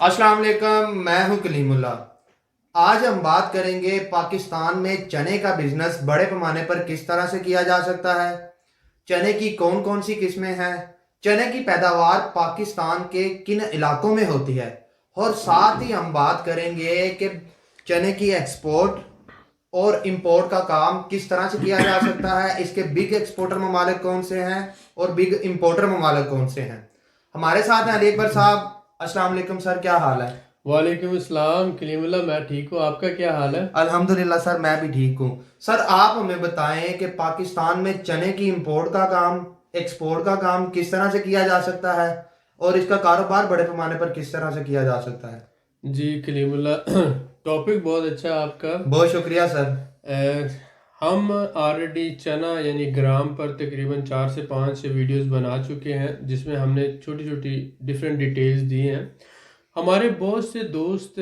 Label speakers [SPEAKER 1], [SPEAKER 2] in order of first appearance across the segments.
[SPEAKER 1] अस्सलाम वालेकुम, मैं हूं कलीमुल्ला। आज हम बात करेंगे पाकिस्तान में चने का बिजनेस बड़े पैमाने पर किस तरह से किया जा सकता है। चने की कौन कौन सी किस्में हैं, चने की पैदावार पाकिस्तान के किन इलाकों में होती है, और साथ ही हम बात करेंगे कि चने की एक्सपोर्ट और इंपोर्ट का काम किस तरह से किया जा सकता है। इसके बिग एक्सपोर्टर ममालिक कौन से हैं और बिग इंपोर्टर ममालिक कौन से हैं। हमारे साथ हैं अली अकबर साहब। अस्सलाम वालेकुम सर, क्या हाल है?
[SPEAKER 2] वालेकुम अस्सलाम कलीमुल्लाह। मैं ठीक हूँ, आपका क्या हाल है?
[SPEAKER 1] अल्हम्दुलिल्लाह सर, मैं भी ठीक हूँ। सर, आप हमें बताएं कि पाकिस्तान में चने की इंपोर्ट का काम, एक्सपोर्ट का काम किस तरह से किया जा सकता है और इसका कारोबार बड़े पैमाने पर किस तरह से किया जा सकता है।
[SPEAKER 2] जी कलीमुल्लाह, टॉपिक बहुत अच्छा है आपका।
[SPEAKER 1] बहुत शुक्रिया सर।
[SPEAKER 2] हम ऑलरेडी चना यानी ग्राम पर तकरीबन 4 से 5 वीडियोस बना चुके हैं, जिसमें हमने छोटी छोटी डिफरेंट डिटेल्स दी हैं। हमारे बहुत से दोस्त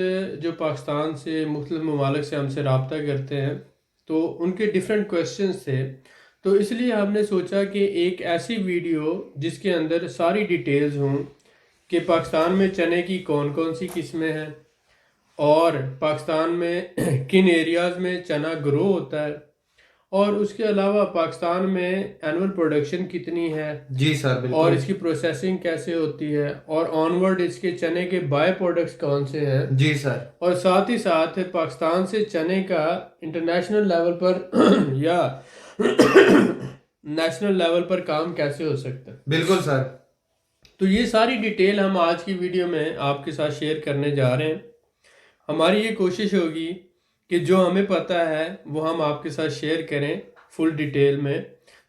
[SPEAKER 2] जो पाकिस्तान से मुख्तलिफ ममालिक से हमसे रब्ता करते हैं, तो उनके डिफरेंट क्वेश्चंस थे। तो इसलिए हमने सोचा कि एक ऐसी वीडियो जिसके अंदर सारी डिटेल्स हों कि पाकिस्तान में चने की कौन कौन सी किस्में हैं, और पाकिस्तान में किन एरियाज़ में चना ग्रो होता है, और उसके अलावा पाकिस्तान में एनुअल प्रोडक्शन कितनी है,
[SPEAKER 1] जी सर,
[SPEAKER 2] और
[SPEAKER 1] बिल्कुल।
[SPEAKER 2] इसकी प्रोसेसिंग कैसे होती है, और ऑनवर्ड इसके चने के बाय प्रोडक्ट्स कौन से हैं,
[SPEAKER 1] जी सर।
[SPEAKER 2] और साथ ही साथ पाकिस्तान से चने का इंटरनेशनल लेवल पर या नेशनल लेवल पर काम कैसे हो सकता है।
[SPEAKER 1] बिल्कुल सर।
[SPEAKER 2] तो ये सारी डिटेल हम आज की वीडियो में आपके साथ शेयर करने जा रहे हैं। हमारी ये कोशिश होगी कि जो हमें पता है वो हम आपके साथ शेयर करें फुल डिटेल में।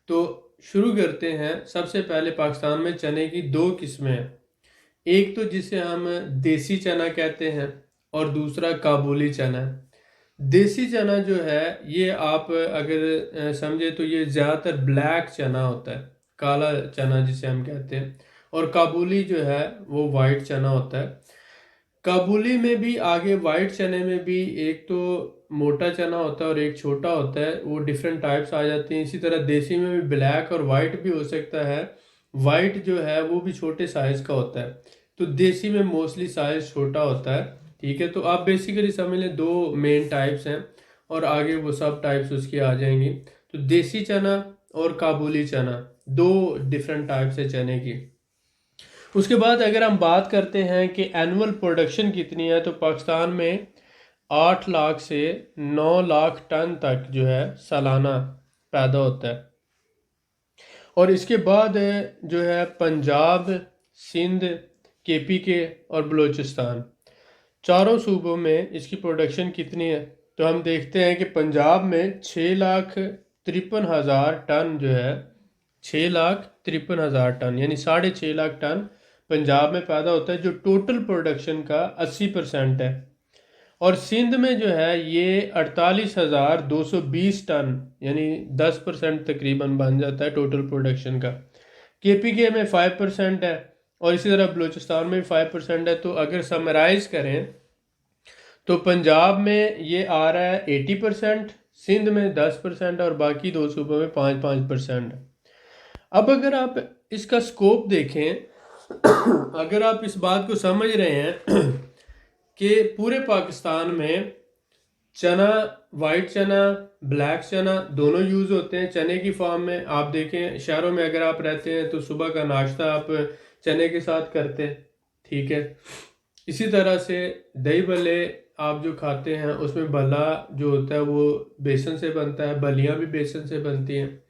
[SPEAKER 2] तो शुरू करते हैं। सबसे पहले पाकिस्तान में चने की दो किस्में हैं। एक तो जिसे हम देसी चना कहते हैं, और दूसरा काबुली चना है। देसी चना जो है ये आप अगर समझे तो ये ज़्यादातर ब्लैक चना होता है, काला चना जिसे हम कहते हैं। और काबुली जो है वो वाइट चना होता है। काबुली में भी आगे वाइट चने में भी एक तो मोटा चना होता है और एक छोटा होता है, वो डिफरेंट टाइप्स आ जाती हैं। इसी तरह देसी में भी ब्लैक और वाइट भी हो सकता है। वाइट जो है वो भी छोटे साइज़ का होता है। तो देसी में मोस्टली साइज़ छोटा होता है। ठीक है, तो आप बेसिकली समझ लें दो मेन टाइप्स हैं, और आगे वो सब टाइप्स उसकी आ जाएंगी। तो देसी चना और काबुली चना, दो डिफरेंट टाइप्स है चने की। उसके बाद अगर हम बात करते हैं कि एनुअल प्रोडक्शन कितनी है, तो पाकिस्तान में 8 लाख से 9 लाख टन तक जो है सालाना पैदा होता है। और इसके बाद जो है पंजाब, सिंध, केपीके और बलूचिस्तान, चारों सूबों में इसकी प्रोडक्शन कितनी है। तो हम देखते हैं कि पंजाब में 6,53,000 टन जो है, 6,53,000 टन यानी 6.5 लाख टन पंजाब में पैदा होता है, जो टोटल प्रोडक्शन का 80% है। और सिंध में जो है ये 48,220 टन यानी 10% तकरीबन बन जाता है टोटल प्रोडक्शन का। केपीके में 5% है, और इसी तरह बलूचिस्तान में भी 5% है। तो अगर समराइज करें तो पंजाब में ये आ रहा है 80%, सिंध में 10% और बाकी दो सूबों में 5-5%। अब अगर आप इसका स्कोप देखें, अगर आप इस बात को समझ रहे हैं कि पूरे पाकिस्तान में चना, वाइट चना, ब्लैक चना दोनों यूज़ होते हैं चने की फॉर्म में। आप देखें शहरों में अगर आप रहते हैं तो सुबह का नाश्ता आप चने के साथ करते हैं। ठीक है, इसी तरह से दही भल्ले आप जो खाते हैं उसमें भल्ला जो होता है वो बेसन से बनता है, भलियाँ भी बेसन से बनती हैं।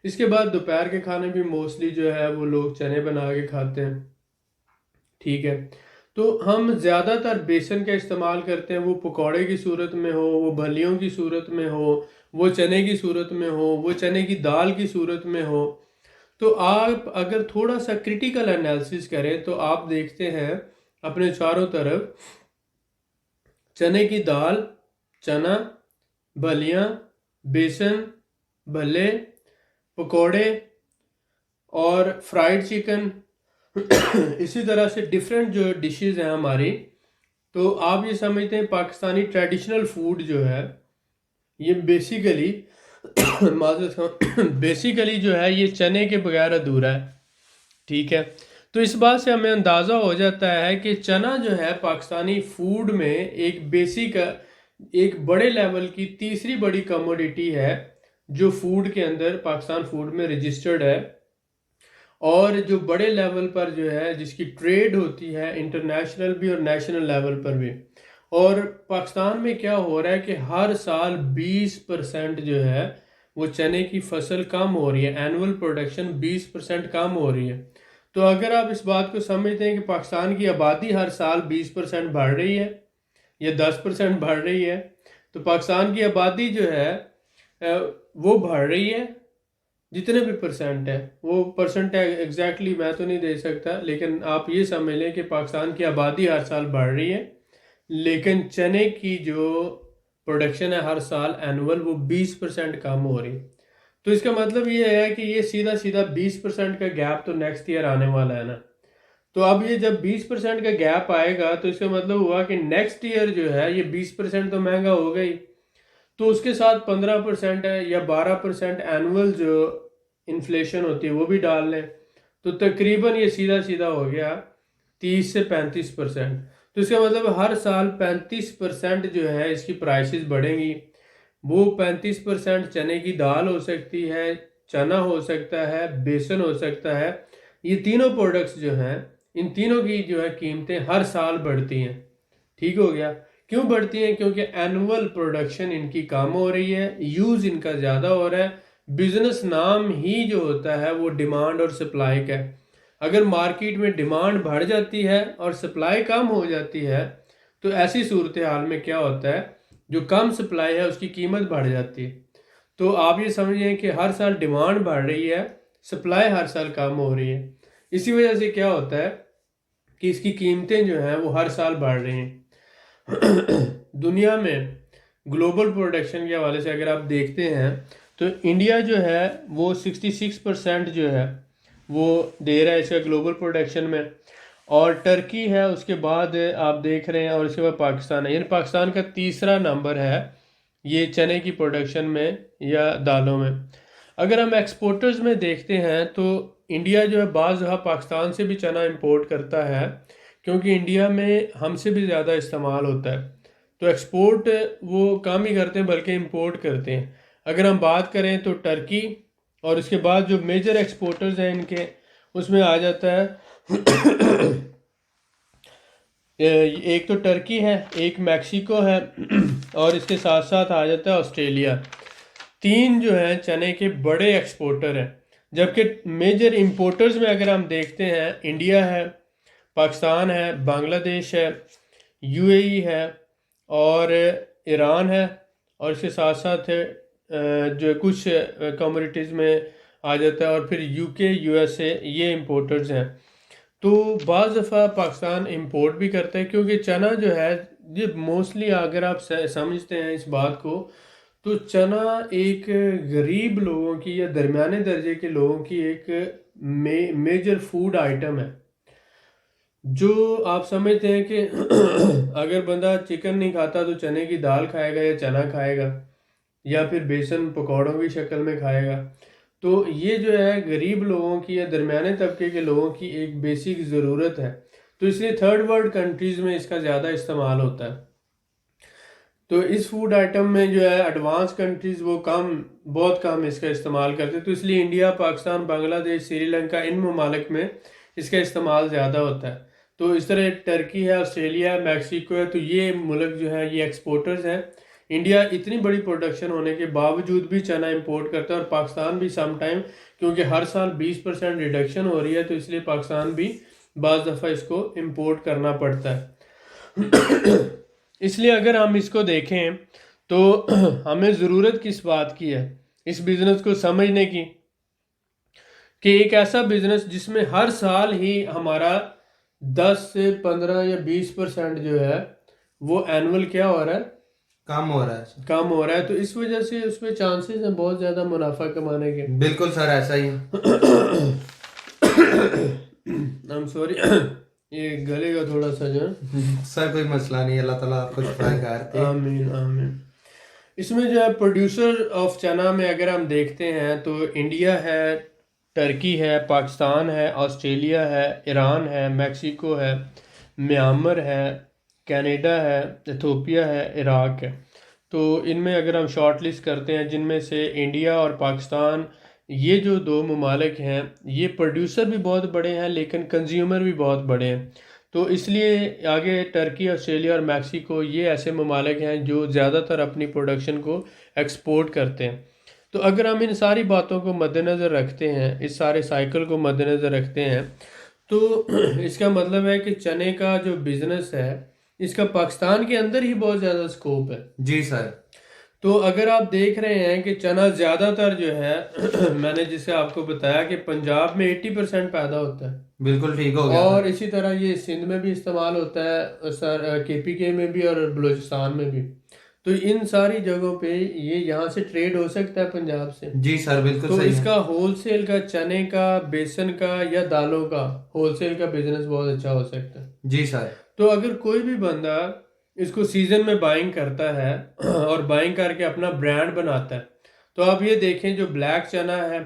[SPEAKER 2] इसके बाद दोपहर के खाने भी मोस्टली जो है वो लोग चने बना के खाते हैं। ठीक है, तो हम ज़्यादातर बेसन का इस्तेमाल करते हैं, वो पकौड़े की सूरत में हो, वो भलियों की सूरत में हो, वो चने की सूरत में हो, वो चने की दाल की सूरत में हो। तो आप अगर थोड़ा सा क्रिटिकल एनालिसिस करें तो आप देखते हैं अपने चारों तरफ चने की दाल, चना, भलियाँ, बेसन, भल्ले, पकौड़े और फ्राइड चिकन, इसी तरह से डिफरेंट जो डिशेस हैं हमारी। तो आप ये समझते हैं पाकिस्तानी ट्रेडिशनल फूड जो है ये बेसिकली माजरत बेसिकली जो है ये चने के बगैर अधूरा है। ठीक है, तो इस बात से हमें अंदाज़ा हो जाता है कि चना जो है पाकिस्तानी फूड में एक बेसिक, एक बड़े लेवल की तीसरी बड़ी कमोडिटी है जो फूड के अंदर, पाकिस्तान फूड में रजिस्टर्ड है, और जो बड़े लेवल पर जो है जिसकी ट्रेड होती है इंटरनेशनल भी और नेशनल लेवल पर भी। और पाकिस्तान में क्या हो रहा है कि हर साल 20% जो है वो चने की फसल कम हो रही है, एनुअल प्रोडक्शन 20% कम हो रही है। तो अगर आप इस बात को समझते हैं कि पाकिस्तान की आबादी हर साल 20% बढ़ रही है या 10% बढ़ रही है, तो पाकिस्तान की आबादी जो है वो बढ़ रही है, जितने भी परसेंट है वो परसेंट एग्जैक्टली मैं तो नहीं दे सकता, लेकिन आप ये समझ लें कि पाकिस्तान की आबादी हर साल बढ़ रही है, लेकिन चने की जो प्रोडक्शन है हर साल एनुअल वो 20% कम हो रही है। तो इसका मतलब ये है कि ये सीधा सीधा 20% का गैप तो नेक्स्ट ईयर आने वाला है ना। तो अब ये जब 20% का गैप आएगा तो इसका मतलब हुआ कि नेक्स्ट ईयर जो है ये 20% तो महंगा हो गई, तो उसके साथ 15% है या 12% एनुअल जो इन्फ्लेशन होती है वो भी डाल लें, तो तकरीबन ये सीधा सीधा हो गया 30 से 35%। तो इसका मतलब हर साल 35% जो है इसकी प्राइसेस बढ़ेंगी। वो 35% चने की दाल हो सकती है, चना हो सकता है, बेसन हो सकता है। ये तीनों प्रोडक्ट्स जो हैं, इन तीनों की जो है कीमतें हर साल बढ़ती हैं। ठीक हो गया। क्यों बढ़ती हैं? क्योंकि एनुअल प्रोडक्शन इनकी कम हो रही है, यूज़ इनका ज़्यादा हो रहा है। बिजनेस नाम ही जो होता है वो डिमांड और सप्लाई का है। अगर मार्केट में डिमांड बढ़ जाती है और सप्लाई कम हो जाती है तो ऐसी सूरत हाल में क्या होता है, जो कम सप्लाई है उसकी कीमत बढ़ जाती है। तो आप ये समझिए कि हर साल डिमांड बढ़ रही है, सप्लाई हर साल कम हो रही है। इसी वजह से क्या होता है कि इसकी कीमतें जो हैं वो हर साल बढ़ रही हैं। दुनिया में ग्लोबल प्रोडक्शन के हवाले से अगर आप देखते हैं तो इंडिया जो है वो 66% जो है वो दे रहा है इसका ग्लोबल प्रोडक्शन में, और टर्की है उसके बाद आप देख रहे हैं, और उसके बाद पाकिस्तान है। यानी पाकिस्तान का तीसरा नंबर है ये चने की प्रोडक्शन में या दालों में। अगर हम एक्सपोर्टर्स में देखते हैं तो इंडिया जो है बाज़ दफ़ा पाकिस्तान से भी चना इंपोर्ट करता है, क्योंकि इंडिया में हमसे भी ज़्यादा इस्तेमाल होता है। तो एक्सपोर्ट वो कम ही करते हैं बल्कि इंपोर्ट करते हैं। अगर हम बात करें तो टर्की, और उसके बाद जो मेजर एक्सपोर्टर्स हैं इनके उसमें आ जाता है एक तो टर्की है, एक मैक्सिको है, और इसके साथ साथ आ जाता है ऑस्ट्रेलिया। तीन जो है चने के बड़े एक्सपोर्टर हैं। जबकि मेजर इंपोर्टर्स में अगर हम देखते हैं, इंडिया है, पाकिस्तान है, बांग्लादेश है, यूएई है और ईरान है, और इसके साथ साथ जो कुछ कम्युनिटीज़ में आ जाता है, और फिर यूके, यूएसए, ये इंपोर्टर्स हैं। तो बाज़ दफ़ा पाकिस्तान इंपोर्ट भी करता है, क्योंकि चना जो है ये मोस्टली, अगर आप समझते हैं इस बात को, तो चना एक गरीब लोगों की या दरमियाने दर्जे के लोगों की एक मेजर फूड आइटम है। जो आप समझते हैं कि अगर बंदा चिकन नहीं खाता तो चने की दाल खाएगा या चना खाएगा, या फिर बेसन पकौड़ों की शक्ल में खाएगा। तो ये जो है गरीब लोगों की या दरमियाने तबके के लोगों की एक बेसिक ज़रूरत है। तो इसलिए थर्ड वर्ल्ड कंट्रीज़ में इसका ज़्यादा इस्तेमाल होता है। तो इस फूड आइटम में जो है एडवांस कंट्रीज़ वो कम, बहुत कम इसका इस्तेमाल करते हैं। तो इसलिए इंडिया, पाकिस्तान, बांग्लादेश, श्रीलंका, इन ममालिक में इसका इस्तेमाल ज़्यादा होता है। तो इस तरह टर्की है, ऑस्ट्रेलिया है, मैक्सिको है, तो ये मुल्क जो है ये एक्सपोर्टर्स हैं। इंडिया इतनी बड़ी प्रोडक्शन होने के बावजूद भी चना इंपोर्ट करता है, और पाकिस्तान भी सम टाइम, क्योंकि हर साल 20% रिडक्शन हो रही है तो इसलिए पाकिस्तान भी बाज़ दफ़ा इसको इंपोर्ट करना पड़ता है। इसलिए अगर हम इसको देखें तो हमें ज़रूरत किस बात की है इस बिज़नेस को समझने की, कि एक ऐसा बिज़नेस जिसमें हर साल ही हमारा 10 से 15 या 20% जो है वो एनुअल क्या हो रहा है,
[SPEAKER 1] कम हो रहा है।
[SPEAKER 2] कम हो रहा है। तो इस वजह से उसमें चांसेस हैं बहुत ज़्यादा मुनाफा कमाने के।
[SPEAKER 1] बिल्कुल सर, ऐसा ही है।
[SPEAKER 2] आई एम सॉरी, ये गले का थोड़ा सा जो है।
[SPEAKER 1] सर कोई मसला नहीं, अल्लाह ताला आपको शिफाए करते।
[SPEAKER 2] आमीन आमीन। इसमें जो है प्रोड्यूसर ऑफ चना में अगर हम देखते हैं तो इंडिया है, टर्की है, पाकिस्तान है, ऑस्ट्रेलिया है, ईरान है, मैक्सिको है, म्यांमार है, कनाडा है, इथोपिया है, इराक है। तो इनमें अगर हम शॉर्ट लिस्ट करते हैं, जिनमें से इंडिया और पाकिस्तान, ये जो दो ममालिक हैं, ये प्रोड्यूसर भी बहुत बड़े हैं लेकिन कंज्यूमर भी बहुत बड़े हैं। तो इसलिए आगे टर्की, ऑस्ट्रेलिया और मैक्सिको ये ऐसे ममालिक हैं जो ज़्यादातर अपनी प्रोडक्शन को एक्सपोर्ट करते हैं। तो अगर हम इन सारी बातों को मद्देनज़र रखते हैं, इस सारे साइकिल को मद्देनज़र रखते हैं, तो इसका मतलब है कि चने का जो बिज़नेस है, इसका पाकिस्तान के अंदर ही बहुत ज़्यादा स्कोप है।
[SPEAKER 1] जी सर।
[SPEAKER 2] तो अगर आप देख रहे हैं कि चना ज़्यादातर जो है मैंने जिसे आपको बताया कि पंजाब में 80% पैदा होता है,
[SPEAKER 1] बिल्कुल ठीक हो गया
[SPEAKER 2] और
[SPEAKER 1] सर।
[SPEAKER 2] इसी तरह ये सिंध में भी इस्तेमाल होता है सर, केपीके में भी और बलूचिस्तान में भी। तो इन सारी जगहों पे ये यहाँ से ट्रेड हो सकता है पंजाब से।
[SPEAKER 1] जी सर, बिल्कुल
[SPEAKER 2] तो
[SPEAKER 1] सही है।
[SPEAKER 2] इसका होलसेल का, चने का, बेसन का या दालों का होलसेल का बिजनेस बहुत अच्छा हो सकता है।
[SPEAKER 1] जी सर।
[SPEAKER 2] तो अगर कोई भी बंदा इसको सीजन में बाइंग करता है और बाइंग करके अपना ब्रांड बनाता है, तो आप ये देखें जो ब्लैक चना है,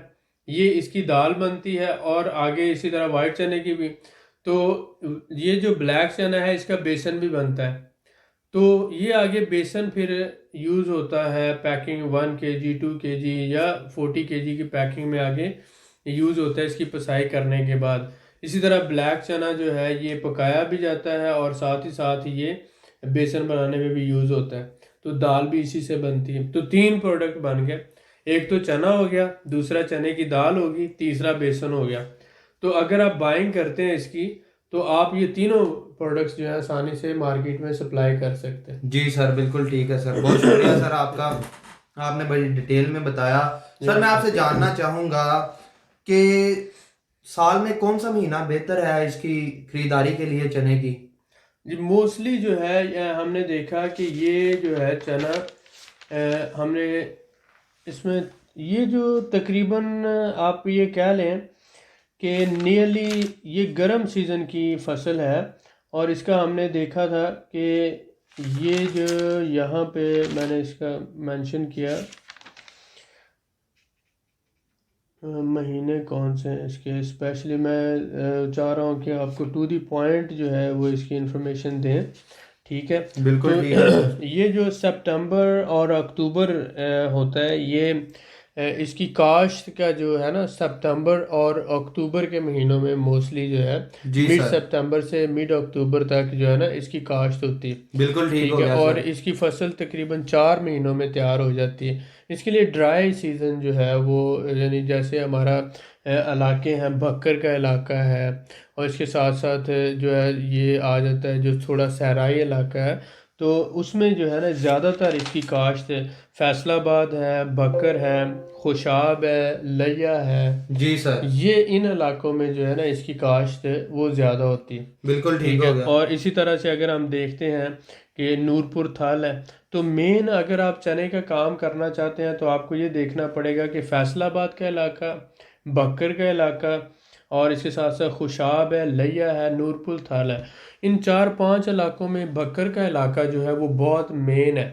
[SPEAKER 2] ये इसकी दाल बनती है, और आगे इसी तरह वाइट चने की भी। तो ये जो ब्लैक चना है इसका बेसन भी बनता है। तो ये आगे बेसन फिर यूज़ होता है पैकिंग 1 kg 2 kg या 40 kg की पैकिंग में आगे यूज़ होता है इसकी पिसाई करने के बाद। इसी तरह ब्लैक चना जो है ये पकाया भी जाता है और साथ ही साथ ये बेसन बनाने में भी यूज़ होता है। तो दाल भी इसी से बनती है। तो 3 प्रोडक्ट बन गए, एक तो चना हो गया, दूसरा चने की दाल होगी, तीसरा बेसन हो गया। तो अगर आप बाइंग करते हैं इसकी, तो आप ये तीनों प्रोडक्ट्स जो है आसानी से मार्केट में सप्लाई कर सकते हैं।
[SPEAKER 1] जी सर, बिल्कुल ठीक है सर, बहुत शुक्रिया सर आपका, आपने बड़ी डिटेल में बताया। सर मैं आपसे जानना चाहूँगा कि साल में कौन सा महीना बेहतर है इसकी खरीदारी के लिए चने की?
[SPEAKER 2] जी मोस्टली जो है हमने देखा कि ये जो है चना हमने इसमें ये जो तकरीबन आप ये कह लें कि नियरली ये गर्म सीज़न की फसल है। और इसका हमने देखा था कि ये जो यहाँ पे मैंने इसका मेंशन किया महीने कौन से हैं इसके, स्पेशली मैं चाह रहा हूँ कि आपको टू दी पॉइंट जो है वो इसकी इंफॉर्मेशन दें। ठीक है,
[SPEAKER 1] बिल्कुल
[SPEAKER 2] तो
[SPEAKER 1] ठीक है सर।
[SPEAKER 2] ये जो सितंबर और अक्टूबर होता है, ये इसकी काश्त का जो है ना, सितंबर और अक्टूबर के महीनों में मोस्टली जो है
[SPEAKER 1] जी
[SPEAKER 2] मिड
[SPEAKER 1] सर,
[SPEAKER 2] सितंबर से मिड अक्टूबर तक जो है ना इसकी काश्त होती है।
[SPEAKER 1] बिल्कुल ठीक
[SPEAKER 2] ठीक
[SPEAKER 1] हो
[SPEAKER 2] है,
[SPEAKER 1] गया
[SPEAKER 2] और
[SPEAKER 1] सर।
[SPEAKER 2] इसकी फसल तकरीबन 4 महीनों में तैयार हो जाती है। इसके लिए ड्राई सीज़न जो है वो, यानी जैसे हमारा इलाके हैं, बक्कर का इलाका है, और इसके साथ साथ जो है ये आ जाता है जो थोड़ा सहराई इलाका है, तो उसमें जो है ना ज़्यादातर इसकी काश्त फैसलाबाद है, बक्कर है, खुशाब है, लिया है,
[SPEAKER 1] जी सर,
[SPEAKER 2] ये इन इलाकों में जो है ना इसकी काश्त वो ज़्यादा होती है।
[SPEAKER 1] बिल्कुल ठीक
[SPEAKER 2] ठीक
[SPEAKER 1] हो
[SPEAKER 2] है,
[SPEAKER 1] गया।
[SPEAKER 2] और इसी तरह से अगर हम देखते हैं कि नूरपुर थाल है, तो मेन अगर आप चने का काम करना चाहते हैं तो आपको ये देखना पड़ेगा कि फैसलाबाद का इलाका, बक्कर का इलाका, और इसके साथ साथ खुशाब है, लिया है, नूरपुर थाल है, इन 4-5 इलाकों में बक्कर का इलाका जो है वो बहुत मेन है।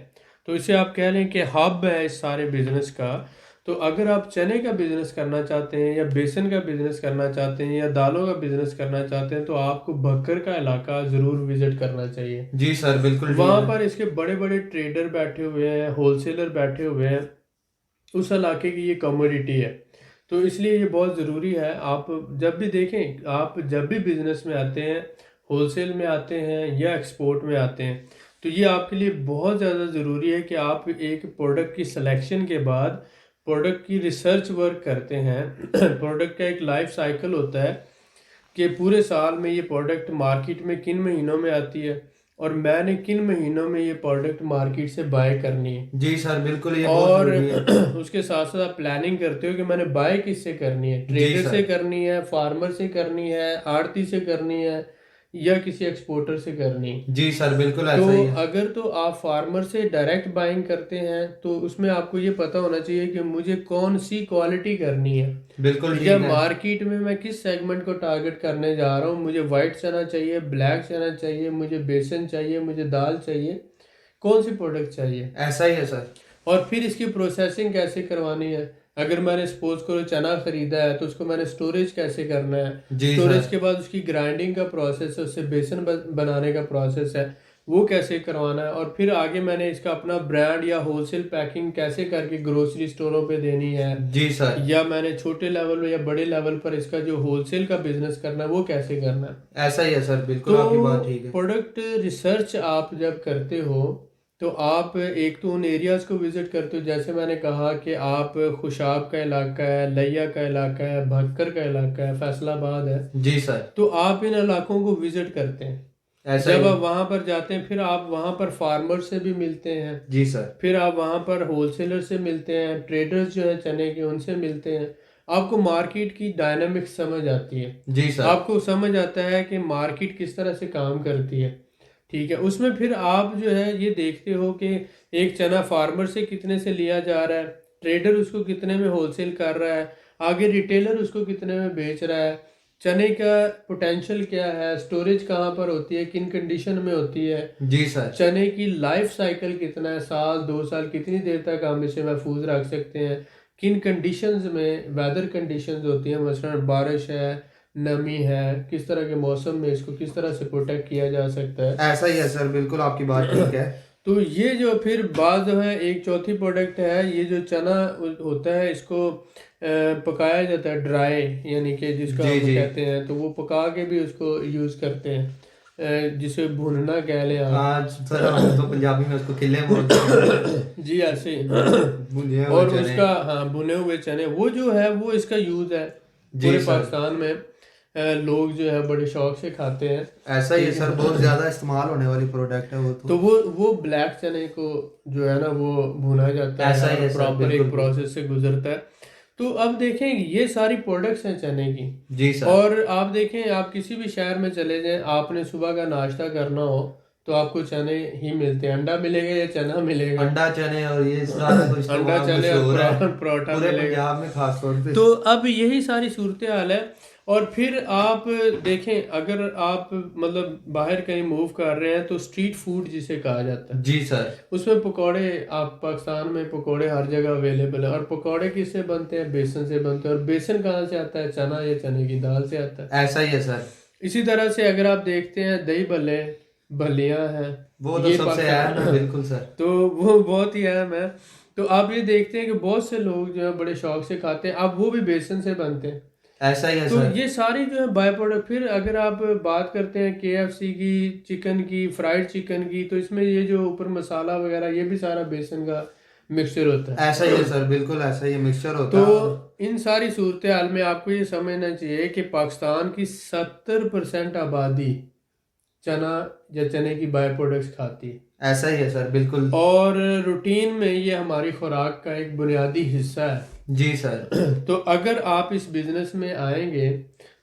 [SPEAKER 2] तो इसे आप कह लें कि हब है इस सारे बिजनेस का। तो अगर आप चने का बिजनेस करना चाहते हैं या बेसन का बिजनेस करना चाहते हैं या दालों का बिजनेस करना चाहते हैं, तो आपको बक्कर का इलाका ज़रूर विजिट करना चाहिए।
[SPEAKER 1] जी सर, बिल्कुल ठीक
[SPEAKER 2] वहाँ
[SPEAKER 1] है।
[SPEAKER 2] पर इसके बड़े बड़े ट्रेडर बैठे हुए हैं, होलसेलर बैठे हुए हैं, उस इलाके की ये कमोडिटी है। तो इसलिए ये बहुत ज़रूरी है। आप जब भी देखें, आप जब भी बिजनेस में आते हैं, होलसेल में आते हैं या एक्सपोर्ट में आते हैं, तो ये आपके लिए बहुत ज़्यादा ज़रूरी है कि आप एक प्रोडक्ट की सिलेक्शन के बाद प्रोडक्ट की रिसर्च वर्क करते हैं। प्रोडक्ट का एक लाइफ साइकिल होता है कि पूरे साल में ये प्रोडक्ट मार्केट में किन महीनों में आती है और मैंने किन महीनों में ये प्रोडक्ट मार्केट से बाय करनी है।
[SPEAKER 1] जी सर, बिल्कुल ये बहुत
[SPEAKER 2] और
[SPEAKER 1] जरूरी है।
[SPEAKER 2] उसके साथ साथ आप प्लानिंग करते हो कि मैंने बाय किससे करनी है,
[SPEAKER 1] जी
[SPEAKER 2] ट्रेडर से
[SPEAKER 1] सर।
[SPEAKER 2] करनी है, फार्मर से करनी है, आड़ती से करनी है, या किसी एक्सपोर्टर से करनी है।
[SPEAKER 1] जी सर, बिल्कुल
[SPEAKER 2] तो
[SPEAKER 1] ऐसा ही है।
[SPEAKER 2] अगर तो आप फार्मर से डायरेक्ट बाइंग करते हैं तो उसमें आपको ये पता होना चाहिए कि मुझे कौन सी क्वालिटी करनी है,
[SPEAKER 1] बिल्कुल
[SPEAKER 2] या
[SPEAKER 1] ठीक है।
[SPEAKER 2] मार्केट में मैं किस सेगमेंट को टारगेट करने जा रहा हूँ। मुझे वाइट चना चाहिए, ब्लैक चना चाहिए, मुझे बेसन चाहिए, मुझे दाल चाहिए, कौन सी प्रोडक्ट चाहिए,
[SPEAKER 1] ऐसा ही है सर।
[SPEAKER 2] और फिर इसकी प्रोसेसिंग कैसे करवानी है। अगर मैंने सपोज करो चना खरीदा है तो उसको मैंने स्टोरेज कैसे करना है,
[SPEAKER 1] जी
[SPEAKER 2] स्टोरेज
[SPEAKER 1] सर।
[SPEAKER 2] के बाद उसकी ग्राइंडिंग का प्रोसेस है, उससे बेसन बनाने का प्रोसेस है, वो कैसे करवाना है, और फिर आगे मैंने इसका अपना ब्रांड या होलसेल पैकिंग कैसे करके ग्रोसरी स्टोरों पे देनी है,
[SPEAKER 1] जी सर।
[SPEAKER 2] या मैंने छोटे लेवल या बड़े लेवल पर इसका जो होलसेल का बिजनेस करना है वो कैसे करना है।
[SPEAKER 1] ऐसा ही है सर, बिल्कुल
[SPEAKER 2] तो
[SPEAKER 1] आपकी बात ठीक है।
[SPEAKER 2] प्रोडक्ट रिसर्च आप जब करते हो तो आप एक तो उन एरियाज को विजिट करते हो, जैसे मैंने कहा कि आप खुशाब का इलाका है, लिया का इलाका है, भक्कर का इलाका है, फैसलाबाद है,
[SPEAKER 1] जी सर।
[SPEAKER 2] तो आप इन इलाकों को विजिट करते हैं।
[SPEAKER 1] ऐसा
[SPEAKER 2] जब
[SPEAKER 1] ही।
[SPEAKER 2] आप वहाँ पर जाते हैं फिर आप वहाँ पर फार्मर से भी मिलते हैं,
[SPEAKER 1] जी सर।
[SPEAKER 2] फिर आप वहाँ पर होलसेलर से मिलते हैं, ट्रेडर्स जो है चने के उनसे मिलते हैं। आपको मार्केट की डायनामिक्स समझ आती है,
[SPEAKER 1] जी सर।
[SPEAKER 2] आपको समझ आता है कि मार्केट किस तरह से काम करती है। ठीक है, उसमें फिर आप जो है ये देखते हो कि एक चना फार्मर से कितने से लिया जा रहा है, ट्रेडर उसको कितने में होलसेल कर रहा है, आगे रिटेलर उसको कितने में बेच रहा है, चने का पोटेंशियल क्या है, स्टोरेज कहाँ पर होती है, किन कंडीशन में होती है,
[SPEAKER 1] जी सर।
[SPEAKER 2] चने की लाइफ साइकिल कितना है, साल 2 साल कितनी देर तक हम इसे महफूज रख सकते हैं, किन कंडीशंस में वेदर कंडीशंस होती हैं, मसलन बारिश है, नमी है, किस तरह के मौसम में इसको किस तरह से प्रोटेक्ट किया जा सकता है।
[SPEAKER 1] ऐसा ही है सर, बिल्कुल आपकी बात ठीक है।
[SPEAKER 2] तो ये जो फिर बाद जो है एक चौथी प्रोडक्ट है, ये जो चना होता है इसको पकाया जाता है ड्राई, यानी कि जिसको
[SPEAKER 1] जी
[SPEAKER 2] हम
[SPEAKER 1] जी।
[SPEAKER 2] कहते हैं, तो वो पका के भी उसको यूज़ करते हैं, जिसे भुनना कह लें आप।
[SPEAKER 1] आज सर हम तो पंजाबी में उसको खिले बोलते हैं।
[SPEAKER 2] जी ऐसे ही।
[SPEAKER 1] भुने हुए
[SPEAKER 2] और
[SPEAKER 1] चने।
[SPEAKER 2] उसका हाँ भुने हुए चने वो जो है वो इसका यूज़ है
[SPEAKER 1] जी
[SPEAKER 2] पूरे
[SPEAKER 1] सर।
[SPEAKER 2] पाकिस्तान में। लोग जो है बड़े शौक से खाते हैं।
[SPEAKER 1] ऐसा ही है
[SPEAKER 2] ठीक
[SPEAKER 1] सर,
[SPEAKER 2] है।
[SPEAKER 1] बहुत ज्यादा इस्तेमाल होने वाली प्रोडक्ट है वो तो।
[SPEAKER 2] तो वो ब्लैक चने को जो है ना वो भुना जाता
[SPEAKER 1] ऐसा
[SPEAKER 2] है
[SPEAKER 1] ही
[SPEAKER 2] और
[SPEAKER 1] है सर,
[SPEAKER 2] प्रॉपर
[SPEAKER 1] बिल्कुल
[SPEAKER 2] एक
[SPEAKER 1] बिल्कुल।
[SPEAKER 2] प्रोसेस से गुजरता है। तो अब देखें ये सारी प्रोडक्ट्स हैं चने की।
[SPEAKER 1] जी सर।
[SPEAKER 2] और आप देखें आप किसी भी शहर में चले जाएं, आपने सुबह का नाश्ता करना हो तो आपको चने ही मिलते हैं, अंडा मिलेगा या चना मिलेगा।
[SPEAKER 1] अंडा चने और ये सारा तो
[SPEAKER 2] अंडा
[SPEAKER 1] इस्तेमाल
[SPEAKER 2] चने और
[SPEAKER 1] मशहूर है
[SPEAKER 2] परोठा
[SPEAKER 1] पूरे
[SPEAKER 2] मिलेगा।
[SPEAKER 1] पंजाब में खास तौर पे।
[SPEAKER 2] तो अब यही सारी सूरत हाल है। और फिर आप देखें अगर आप मतलब बाहर कहीं मूव कर रहे हैं तो स्ट्रीट फूड जिसे कहा जाता है,
[SPEAKER 1] जी सर।
[SPEAKER 2] उसमें पकोड़े, आप पाकिस्तान में पकोड़े हर जगह अवेलेबल है, और पकोड़े किससे बनते हैं, बेसन से बनते हैं, और बेसन कहाँ से आता है, चना या चने की दाल से आता है।
[SPEAKER 1] ऐसा ही है सर।
[SPEAKER 2] इसी तरह से अगर आप देखते हैं दही भल्ले, भलियाँ हैं,
[SPEAKER 1] वो तो
[SPEAKER 2] ये
[SPEAKER 1] सबसे अहम है,
[SPEAKER 2] पाकिस्तान
[SPEAKER 1] बिल्कुल सर।
[SPEAKER 2] तो वो बहुत ही अहम है। तो आप ये देखते हैं कि बहुत से लोग जो है बड़े शौक से खाते हैं, अब वो भी बेसन से बनते हैं।
[SPEAKER 1] ऐसा ही है
[SPEAKER 2] तो
[SPEAKER 1] सर।
[SPEAKER 2] ये सारी जो है बाय प्रोडक्ट, फिर अगर आप बात करते हैं केएफसी की, चिकन की, फ्राइड चिकन की, तो इसमें ये जो ऊपर मसाला वगैरह ये भी सारा बेसन का मिक्सचर होता है।
[SPEAKER 1] ऐसा ही है सर, बिल्कुल ऐसा ही मिक्सचर होता
[SPEAKER 2] तो
[SPEAKER 1] है। और
[SPEAKER 2] इन सारी सूरत हाल में आपको ये समझना चाहिए कि पाकिस्तान की 70% आबादी चना या चने की बाय प्रोडक्ट्स खाती है,
[SPEAKER 1] ऐसा ही है सर, बिल्कुल।
[SPEAKER 2] और रूटीन में ये हमारी खुराक का एक बुनियादी हिस्सा है।
[SPEAKER 1] जी सर।
[SPEAKER 2] तो अगर आप इस बिजनेस में आएंगे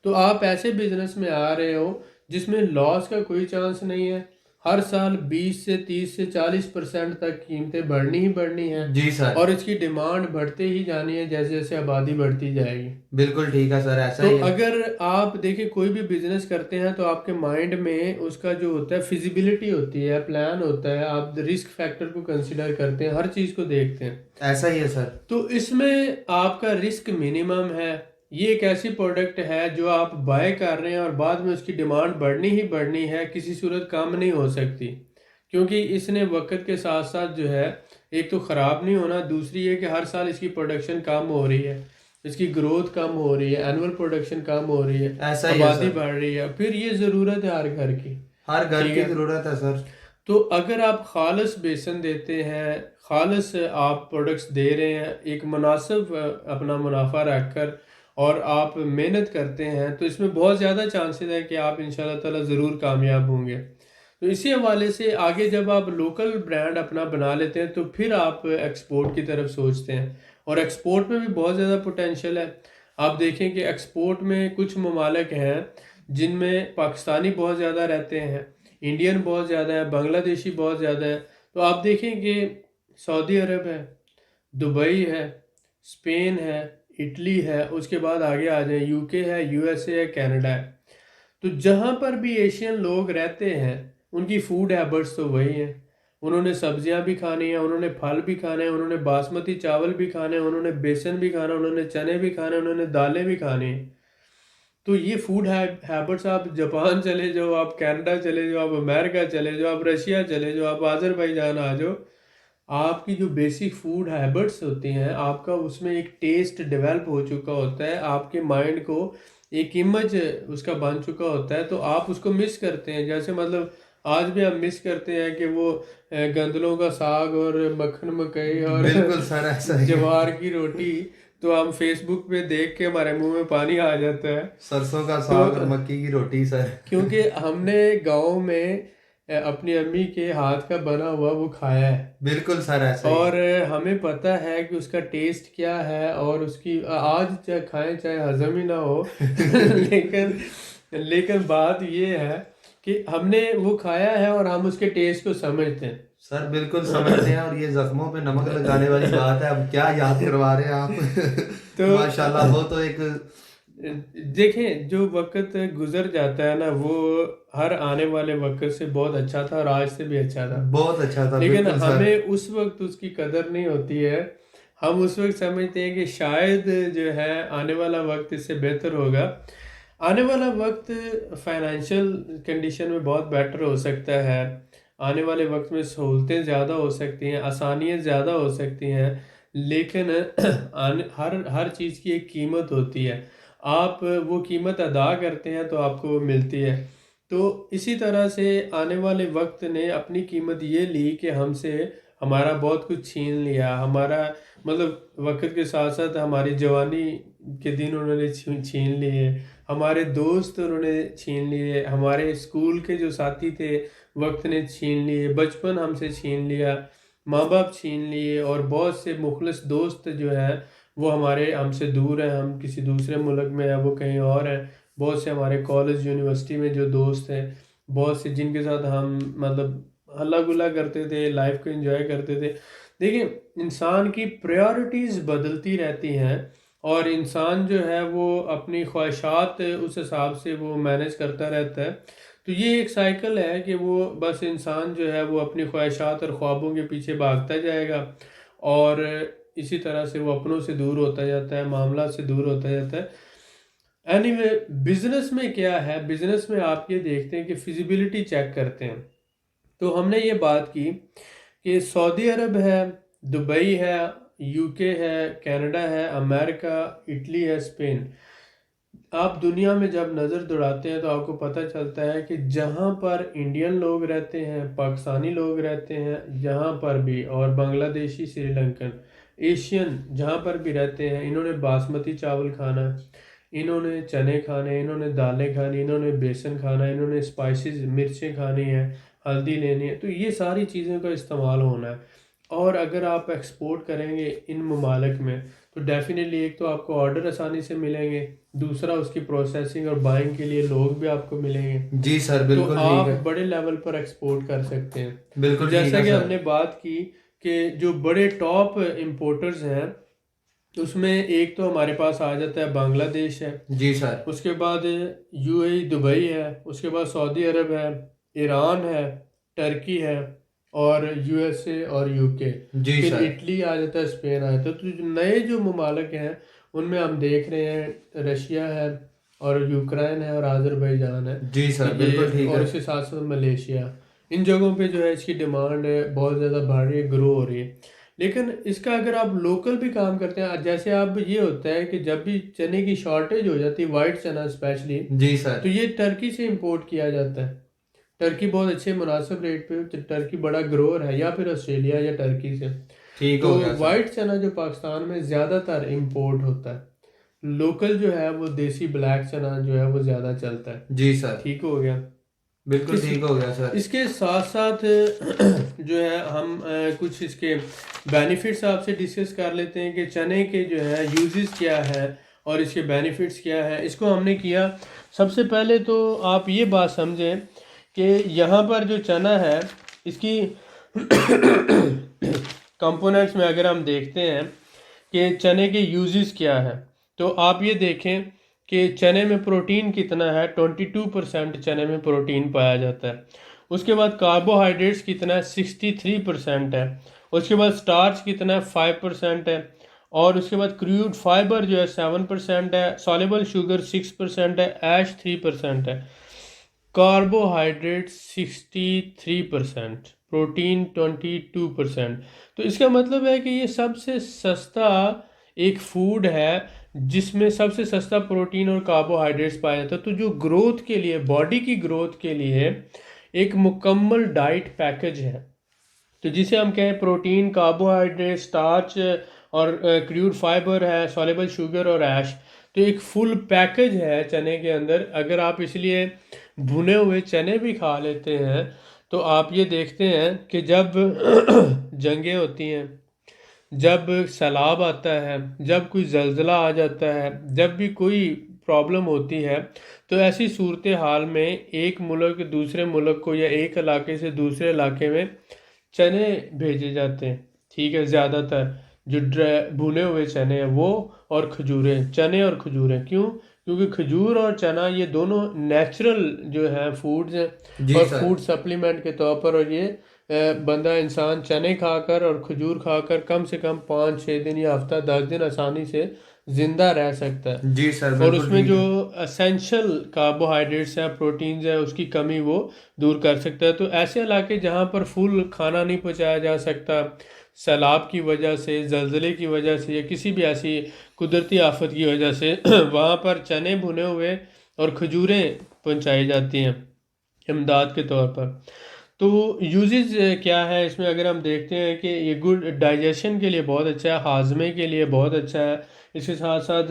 [SPEAKER 2] तो आप ऐसे बिजनेस में आ रहे हो जिसमें लॉस का कोई चांस नहीं है। हर साल 20 से 30 से 40% तक कीमतें बढ़नी ही बढ़नी है,
[SPEAKER 1] जी सर।
[SPEAKER 2] और इसकी डिमांड बढ़ते ही जानी है जैसे जैसे आबादी बढ़ती जाएगी।
[SPEAKER 1] बिल्कुल ठीक है सर, ऐसा
[SPEAKER 2] तो
[SPEAKER 1] ही है।
[SPEAKER 2] अगर आप देखिए कोई भी बिजनेस करते हैं तो आपके माइंड में उसका जो होता है फिजिबिलिटी होती है, प्लान होता है, आप रिस्क फैक्टर को कंसिडर करते हैं, हर चीज़ को देखते हैं।
[SPEAKER 1] ऐसा ही है सर।
[SPEAKER 2] तो इसमें आपका रिस्क मिनिमम है। ये एक ऐसी प्रोडक्ट है जो आप बाय कर रहे हैं और बाद में उसकी डिमांड बढ़नी ही बढ़नी है, किसी सूरत कम नहीं हो सकती, क्योंकि इसने वक्त के साथ साथ जो है एक तो ख़राब नहीं होना, दूसरी ये कि हर साल इसकी प्रोडक्शन कम हो रही है, इसकी ग्रोथ कम हो रही है, एनुअल प्रोडक्शन कम हो रही है,
[SPEAKER 1] ऐसा ही है
[SPEAKER 2] आबादी
[SPEAKER 1] सर।
[SPEAKER 2] बढ़ रही है, फिर ये ज़रूरत है हर घर की।
[SPEAKER 1] हर घर
[SPEAKER 2] ठीक
[SPEAKER 1] की
[SPEAKER 2] है।
[SPEAKER 1] जरूरत है सर।
[SPEAKER 2] तो अगर आप खालस बेसन देते हैं, खालस आप प्रोडक्ट्स दे रहे हैं एक मुनासिब अपना मुनाफा रखकर, और आप मेहनत करते हैं, तो इसमें बहुत ज़्यादा चांसेस है कि आप इंशाल्लाह ताला ज़रूर कामयाब होंगे। तो इसी हवाले से आगे जब आप लोकल ब्रांड अपना बना लेते हैं तो फिर आप एक्सपोर्ट की तरफ सोचते हैं, और एक्सपोर्ट में भी बहुत ज़्यादा पोटेंशियल है। आप देखें कि एक्सपोर्ट में कुछ ममालिक हैं जिनमें पाकिस्तानी बहुत ज़्यादा रहते हैं, इंडियन बहुत ज़्यादा है, बांग्लादेशी बहुत ज़्यादा है। तो आप देखें कि सऊदी अरब है, दुबई है, स्पेन है, इटली है, उसके बाद आगे आ जाए यूके है, यूएसए है, कनाडा है। तो जहाँ पर भी एशियन लोग रहते हैं उनकी फूड हैबिट्स तो वही हैं, उन्होंने सब्जियां भी खानी है, उन्होंने फल भी खाने हैं, उन्होंने बासमती चावल भी खाने हैं, उन्होंने बेसन भी खाना है, उन्होंने चने भी खाने हैं, उन्होंने दालें भी खानी हैं। तो ये फूड हैबिट्स, आप जापान चले जाओ, आप कनाडा चले जाओ, आप अमेरिका चले जाओ, आप रशिया चले जाओ, आप आज़रबाईजान आ जाओ, आपकी जो बेसिक फूड हैबिट्स होती हैं, आपका उसमें एक टेस्ट डेवलप हो चुका होता है, आपके माइंड को एक इमेज उसका बन चुका होता है, तो आप उसको मिस करते हैं। जैसे मतलब आज भी हम मिस करते हैं कि वो गंदलों का साग और मक्खन मकई और
[SPEAKER 1] बिल्कुल सर, ऐसा ही है।
[SPEAKER 2] ज्वार की रोटी, तो हम फेसबुक पे देख के हमारे मुंह में पानी आ जाता है।
[SPEAKER 1] सरसों का
[SPEAKER 2] तो
[SPEAKER 1] साग और मक्की की रोटी सर।
[SPEAKER 2] क्योंकि हमने गांव में अपनी अम्मी के हाथ का बना हुआ वो खाया है,
[SPEAKER 1] बिल्कुल सर, ऐसा ही
[SPEAKER 2] और
[SPEAKER 1] है।
[SPEAKER 2] हमें पता है कि उसका टेस्ट क्या है, और उसकी आज चाहे खाएं चाहे हजम ही ना हो लेकिन लेकिन बात ये है कि हमने वो खाया है और हम उसके टेस्ट को समझते हैं।
[SPEAKER 1] सर बिल्कुल समझते हैं, और ये जख्मों पे नमक लगाने वाली बात है। अब क्या याद करवा रहे हैं आप
[SPEAKER 2] तो
[SPEAKER 1] माशाल्लाह, वो तो एक
[SPEAKER 2] देखें, जो वक्त गुजर जाता है ना, वो हर आने वाले वक्त से बहुत अच्छा था और आज से भी अच्छा था।
[SPEAKER 1] बहुत अच्छा था।
[SPEAKER 2] लेकिन
[SPEAKER 1] बिल्कुल सर।
[SPEAKER 2] हमें उस वक्त उसकी कदर नहीं होती है। हम उस वक्त समझते हैं कि शायद जो है आने वाला वक्त इससे बेहतर होगा। आने वाला वक्त फाइनेंशियल कंडीशन में बहुत बेटर हो सकता है। आने वाले वक्त में सहूलतें ज़्यादा हो सकती हैं, आसानियाँ ज़्यादा हो सकती हैं, लेकिन हर हर चीज़ की एक कीमत होती है। आप वो कीमत अदा करते हैं तो आपको वो मिलती है। तो इसी तरह से आने वाले वक्त ने अपनी कीमत ये ली कि हमसे हमारा बहुत कुछ छीन लिया। हमारा मतलब वक्त के साथ साथ हमारी जवानी के दिन उन्होंने छीन लिए, हमारे दोस्त उन्होंने छीन लिए, हमारे स्कूल के जो साथी थे वक्त ने छीन लिए, बचपन हमसे छीन लिया, माँ बाप छीन लिए, और बहुत से मुखलिस दोस्त जो हैं वो हमारे हमसे दूर हैं, हम किसी दूसरे मुल्क में हैं, वो कहीं और हैं। बहुत से हमारे कॉलेज यूनिवर्सिटी में जो दोस्त हैं, बहुत से जिनके साथ हम मतलब हल्ला गुल्ला करते थे, लाइफ को एंजॉय करते थे। देखिए, इंसान की प्रायोरिटीज़ बदलती रहती हैं, और इंसान जो है वो अपनी ख्वाहिशात उस हिसाब से वो मैनेज करता रहता है। तो ये एक साइकिल है कि वो बस इंसान जो है वो अपनी ख्वाहिशात और ख्वाबों के पीछे भागता जाएगा, और इसी तरह से वो अपनों से दूर होता जाता है, मामला से दूर होता जाता है। एनीवे, बिजनेस में क्या है, बिजनेस में आप ये देखते हैं कि फिजिबिलिटी चेक करते हैं। तो हमने ये बात की कि सऊदी अरब है, दुबई है, यूके है, कनाडा है, अमेरिका, इटली है, स्पेन। आप दुनिया में जब नज़र दौड़ाते हैं तो आपको पता चलता है कि जहाँ पर इंडियन लोग रहते हैं, पाकिस्तानी लोग रहते हैं, जहाँ पर भी, और बांग्लादेशी, श्रीलंकन, एशियन जहाँ पर भी रहते हैं, इन्होंने बासमती चावल खाना, इन्होंने चने खाने, इन्होंने दालें खानी, इन्होंने बेसन खाना, इन्होंने स्पाइसेस मिर्चें खानी है, हल्दी लेनी है। तो ये सारी चीज़ों का इस्तेमाल होना है। और अगर आप एक्सपोर्ट करेंगे इन ममालिक में, तो डेफिनेटली एक तो आपको ऑर्डर आसानी से मिलेंगे, दूसरा उसकी प्रोसेसिंग और बाइंग के लिए लोग भी आपको मिलेंगे।
[SPEAKER 1] जी सर,
[SPEAKER 2] तो
[SPEAKER 1] बिल्कुल ठीक
[SPEAKER 2] आप
[SPEAKER 1] है।
[SPEAKER 2] बड़े लेवल पर एक्सपोर्ट कर सकते हैं। तो
[SPEAKER 1] बिल्कुल ठीक
[SPEAKER 2] जैसा
[SPEAKER 1] है
[SPEAKER 2] कि
[SPEAKER 1] सर।
[SPEAKER 2] हमने बात की कि जो बड़े टॉप इंपोर्टर्स हैं, उसमें एक तो हमारे पास आ जाता है बांग्लादेश है,
[SPEAKER 1] जी सर।
[SPEAKER 2] उसके बाद यूएई दुबई है, उसके बाद सऊदी अरब है, ईरान है, टर्की है, और यूएसए और यूके,
[SPEAKER 1] जी
[SPEAKER 2] फिर
[SPEAKER 1] सर।
[SPEAKER 2] इटली आ जाता है, स्पेन आ जाता है। तो जो नए जो ममालिक हैं उनमें हम देख रहे हैं रशिया है, और यूक्रेन है, और आज़रबाईजान है।
[SPEAKER 1] जी
[SPEAKER 2] तो
[SPEAKER 1] सर,
[SPEAKER 2] ये,
[SPEAKER 1] बिल्कुल ठीक
[SPEAKER 2] और
[SPEAKER 1] है।
[SPEAKER 2] इसके साथ साथ मलेशिया, इन जगहों पे जो है इसकी डिमांड बहुत ज़्यादा बढ़ रही है, ग्रो हो रही है। लेकिन इसका अगर आप लोकल भी काम करते हैं, जैसे अब ये होता है कि जब भी चने की शॉर्टेज हो जाती है, वाइट चना स्पेशली,
[SPEAKER 1] जी
[SPEAKER 2] तो
[SPEAKER 1] सर।
[SPEAKER 2] ये टर्की से इंपोर्ट किया जाता है। टर्की बहुत अच्छे मुनासिब रेट पे, टर्की बड़ा ग्रोअर है, या फिर ऑस्ट्रेलिया या टर्की से।
[SPEAKER 1] ठीक
[SPEAKER 2] तो
[SPEAKER 1] हो गया सर।
[SPEAKER 2] वाइट चना जो पाकिस्तान में ज़्यादातर इंपोर्ट होता है, लोकल जो है वो देसी ब्लैक चना जो है वो ज़्यादा चलता है।
[SPEAKER 1] जी सर,
[SPEAKER 2] ठीक हो गया।
[SPEAKER 1] बिल्कुल
[SPEAKER 2] इस
[SPEAKER 1] ठीक हो गया सर।
[SPEAKER 2] इसके साथ साथ जो है हम कुछ इसके बेनिफिट्स आपसे डिस्कस कर लेते हैं कि चने के जो है यूजेस क्या है और इसके बेनिफिट्स क्या है। इसको हमने किया, सबसे पहले तो आप ये बात समझें कि यहाँ पर जो चना है इसकी कंपोनेंट्स में अगर हम देखते हैं कि चने के यूजेस क्या है, तो आप ये देखें कि चने में प्रोटीन कितना है। 22% चने में प्रोटीन पाया जाता है। उसके बाद कार्बोहाइड्रेट्स कितना है, 63% है। उसके बाद स्टार्च कितना है, 5% है। और उसके बाद क्रूड फाइबर जो है 7% है, सॉल्युबल शुगर 6% है, ऐश 3% है, कार्बोहाइड्रेट 63%, प्रोटीन 22%। तो इसका मतलब है कि ये सबसे सस्ता एक फूड है जिसमें सबसे सस्ता प्रोटीन और कार्बोहाइड्रेट्स पाया जाता है। तो जो ग्रोथ के लिए, बॉडी की ग्रोथ के लिए एक मुकम्मल डाइट पैकेज है, तो जिसे हम कहें प्रोटीन, कार्बोहाइड्रेट, स्टार्च और क्रूड फाइबर है, सॉल्युबल शुगर और ऐश, तो एक फुल पैकेज है चने के अंदर। अगर आप इसलिए भुने हुए चने भी खा लेते हैं तो आप ये देखते हैं कि जब जंगें होती हैं, जब सैलाब आता है, जब कोई जल्जला आ जाता है, जब भी कोई प्रॉब्लम होती है, तो ऐसी सूरत हाल में एक मुल्क दूसरे मुल्क को या एक इलाके से दूसरे इलाके में चने भेजे जाते हैं। ठीक है, ज़्यादातर जो भुने हुए चने हैं वो, और खजूरें, चने और खजूरें। क्यों? क्योंकि खजूर और चना ये दोनों नेचुरल जो है फूड्स हैं
[SPEAKER 1] जी
[SPEAKER 2] और
[SPEAKER 1] सर।
[SPEAKER 2] फूड सप्लीमेंट के तौर पर। और ये बंदा इंसान चने खाकर और खजूर खाकर कम से कम 5-6 दिन या हफ्ता 10 दिन आसानी से ज़िंदा रह सकता है।
[SPEAKER 1] जी सर,
[SPEAKER 2] और
[SPEAKER 1] बिल्कुल
[SPEAKER 2] उसमें
[SPEAKER 1] ठीक
[SPEAKER 2] जो
[SPEAKER 1] है।
[SPEAKER 2] असेंशियल कार्बोहाइड्रेट्स हैं, प्रोटीन्स हैं, उसकी कमी वो दूर कर सकता है। तो ऐसे इलाके जहाँ पर फुल खाना नहीं पहुँचाया जा सकता, सैलाब की वजह से, जल्जले की वजह से, या किसी भी ऐसी कुदरती आफत की वजह से वहाँ पर चने भुने हुए और खजूरें पहुँचाई जाती हैं इमदाद के तौर पर। तो यूजेस क्या है इसमें, अगर हम देखते हैं कि ये गुड डाइजेशन के लिए बहुत अच्छा है, हाजमे के लिए बहुत अच्छा है। इसके साथ साथ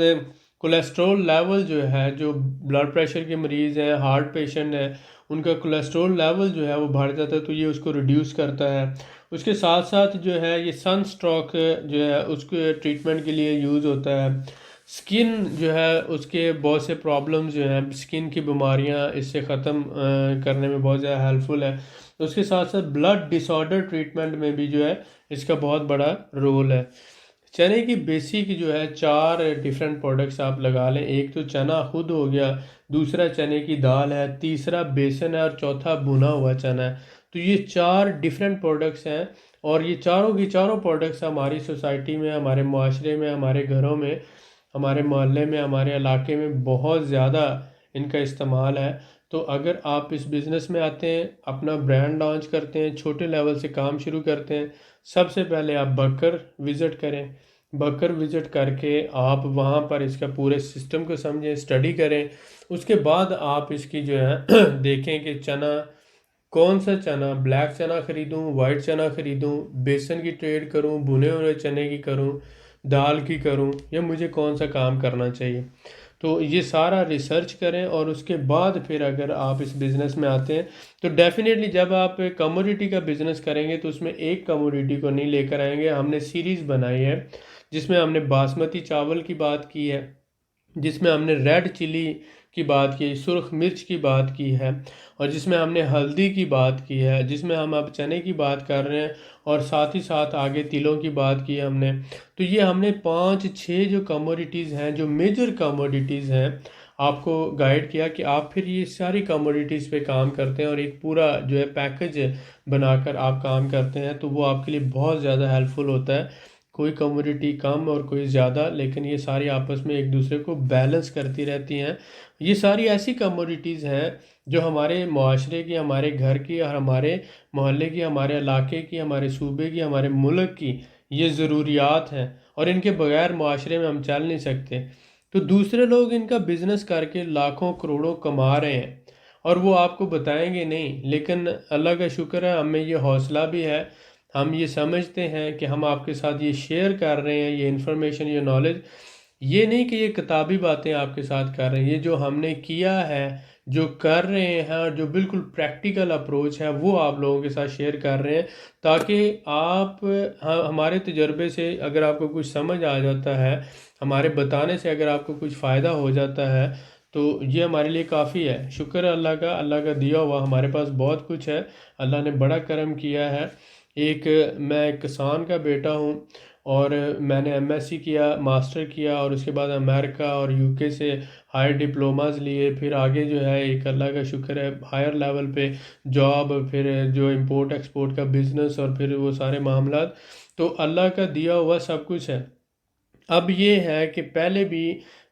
[SPEAKER 2] कोलेस्ट्रॉल लेवल जो है, जो ब्लड प्रेशर के मरीज़ हैं, हार्ट पेशेंट हैं, उनका कोलेस्ट्रॉल लेवल जो है वो बढ़ जाता है, तो ये उसको रिड्यूस करता है। उसके साथ साथ जो है ये सन स्ट्रोक जो है उसके ट्रीटमेंट के लिए यूज़ होता है। स्किन जो है उसके बहुत से प्रॉब्लम्स जो हैं, स्किन की बीमारियां इससे ख़त्म करने में बहुत ज़्यादा हेल्पफुल है। उसके साथ साथ ब्लड डिसऑर्डर ट्रीटमेंट में भी जो है इसका बहुत बड़ा रोल है। चने की बेसिक जो है 4 डिफरेंट प्रोडक्ट्स आप लगा लें। एक तो चना खुद हो गया, दूसरा चने की दाल है, तीसरा बेसन है और चौथा भुना हुआ चना है। तो ये 4 डिफरेंट प्रोडक्ट्स हैं, और ये चारों की चारों प्रोडक्ट्स हमारी सोसाइटी में, हमारे माशरे में, हमारे घरों में, हमारे मोहल्ले में, हमारे इलाके में बहुत ज़्यादा इनका इस्तेमाल है। तो अगर आप इस बिज़नेस में आते हैं, अपना ब्रांड लॉन्च करते हैं, छोटे लेवल से काम शुरू करते हैं, सबसे पहले आप बकर विज़िट करें। बकर विज़िट करके आप वहाँ पर इसका पूरे सिस्टम को समझें, स्टडी करें। उसके बाद आप इसकी जो है देखें कि चना, कौन सा चना, ब्लैक चना खरीदूं, वाइट चना खरीदूं, बेसन की ट्रेड करूं, भुने हुए चने की करूं, दाल की करूं, या मुझे कौन सा काम करना चाहिए। तो ये सारा रिसर्च करें, और उसके बाद फिर अगर आप इस बिज़नेस में आते हैं तो डेफिनेटली जब आप कमोडिटी का बिज़नेस करेंगे तो उसमें एक कमोडिटी को नहीं लेकर आएंगे। हमने सीरीज़ बनाई है जिसमें हमने बासमती चावल की बात की है, जिसमें हमने रेड चिली की बात की, सुर्ख मिर्च की बात की है, और जिसमें हमने हल्दी की बात की है, जिसमें हम अब चने की बात कर रहे हैं, और साथ ही साथ आगे तिलों की बात की है हमने। तो ये हमने 5-6 जो कमोडिटीज़ हैं, जो मेजर कमोडिटीज़ हैं, आपको गाइड किया कि आप फिर ये सारी कमोडिटीज़ पे काम करते हैं और एक पूरा जो है पैकेज बनाकर आप काम करते हैं, तो वो आपके लिए बहुत ज़्यादा हेल्पफुल होता है। कोई कमोडिटी कम और कोई ज़्यादा, लेकिन ये सारी आपस में एक दूसरे को बैलेंस करती रहती हैं। ये सारी ऐसी कमोडिटीज़ हैं जो हमारे माशरे की, हमारे घर की, और हमारे मोहल्ले की, हमारे इलाके की, हमारे सूबे की, हमारे मुल्क की ये ज़रूरियात हैं, और इनके बगैर माशरे में हम चल नहीं सकते। तो दूसरे लोग इनका बिज़नेस करके लाखों करोड़ों कमा रहे हैं और वो आपको बताएंगे नहीं, लेकिन अल्लाह का शुक्र है हमें ये हौसला भी है। हम ये समझते हैं कि हम आपके साथ ये शेयर कर रहे हैं, ये इन्फॉर्मेशन, ये नॉलेज, ये नहीं कि ये किताबी बातें आपके साथ कर रहे हैं। ये जो हमने किया है, जो कर रहे हैं, और जो बिल्कुल प्रैक्टिकल अप्रोच है वो आप लोगों के साथ शेयर कर रहे हैं, ताकि आप, हमारे तजर्बे से अगर आपको कुछ समझ आ जाता है, हमारे बताने से अगर आपको कुछ फ़ायदा हो जाता है, तो ये हमारे लिए काफ़ी है। शुक्र है अल्लाह का, अल्लाह का दिया हुआ हमारे पास बहुत कुछ है। अल्लाह ने बड़ा करम किया है। एक, मैं एक किसान का बेटा हूँ, और मैंने एमएससी किया, मास्टर किया, और उसके बाद अमेरिका और यूके से हायर डिप्लोमास लिए। फिर आगे जो है एक अल्लाह का शुक्र है हायर लेवल पे जॉब, फिर जो इंपोर्ट एक्सपोर्ट का बिजनेस, और फिर वो सारे मामलात। तो अल्लाह का दिया हुआ सब कुछ है। अब ये है कि पहले भी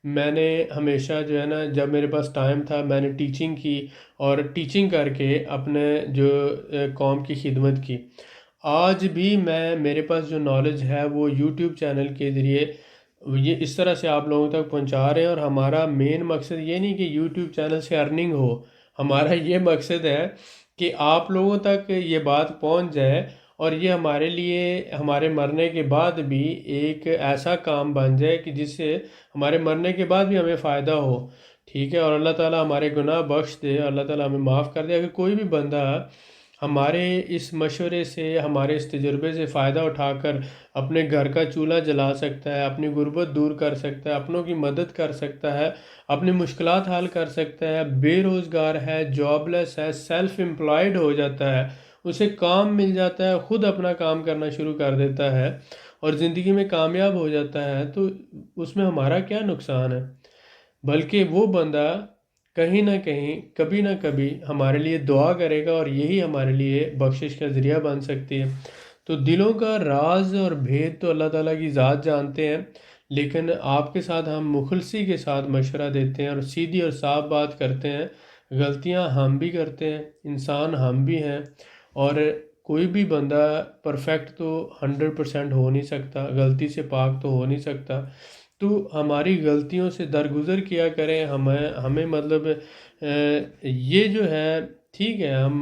[SPEAKER 2] मैंने हमेशा जो है ना, जब मेरे पास टाइम था मैंने टीचिंग की, और टीचिंग करके अपने जो कौम की खिदमत की। आज भी मैं, मेरे पास जो नॉलेज है वो यूट्यूब चैनल के ज़रिए ये इस तरह से आप लोगों तक पहुंचा रहे हैं। और हमारा मेन मकसद ये नहीं कि यूट्यूब चैनल से अर्निंग हो, हमारा ये मकसद है कि आप लोगों तक ये बात पहुंच जाए, और ये हमारे लिए हमारे मरने के बाद भी एक ऐसा काम बन जाए कि जिससे हमारे मरने के बाद भी हमें फ़ायदा हो। ठीक है, और अल्लाह ताला हमारे गुनाह बख्श दे, अल्लाह ताला हमें माफ़ कर दे। अगर कोई भी बंदा हमारे इस मशवरे से, हमारे इस तजुर्बे से फ़ायदा उठाकर अपने घर का चूल्हा जला सकता है, अपनी गुर्बत दूर कर सकता है, अपनों की मदद कर सकता है, अपनी मुश्किलात हल कर सकता है, बेरोज़गार है, जॉबलेस है, सेल्फ एम्प्लॉयड हो जाता है, उसे काम मिल जाता है, ख़ुद अपना काम करना शुरू कर देता है और ज़िंदगी में कामयाब हो जाता है, तो उसमें हमारा क्या नुकसान है? बल्कि वो बंदा कहीं ना कहीं, कभी ना कभी हमारे लिए दुआ करेगा, और यही हमारे लिए बख्शिश का ज़रिया बन सकती है। तो दिलों का राज और भेद तो अल्लाह ताला की ज़ात जानते हैं, लेकिन आपके साथ हम मुखलसी के साथ मशवरा देते हैं और सीधी और साफ बात करते हैं। गलतियां हम भी करते हैं, इंसान हम भी हैं, और कोई भी बंदा परफेक्ट तो 100% हो नहीं सकता, गलती से पाक तो हो नहीं सकता। तो हमारी गलतियों से दरगुजर किया करें। हमें हमें मतलब ये जो है, ठीक है, हम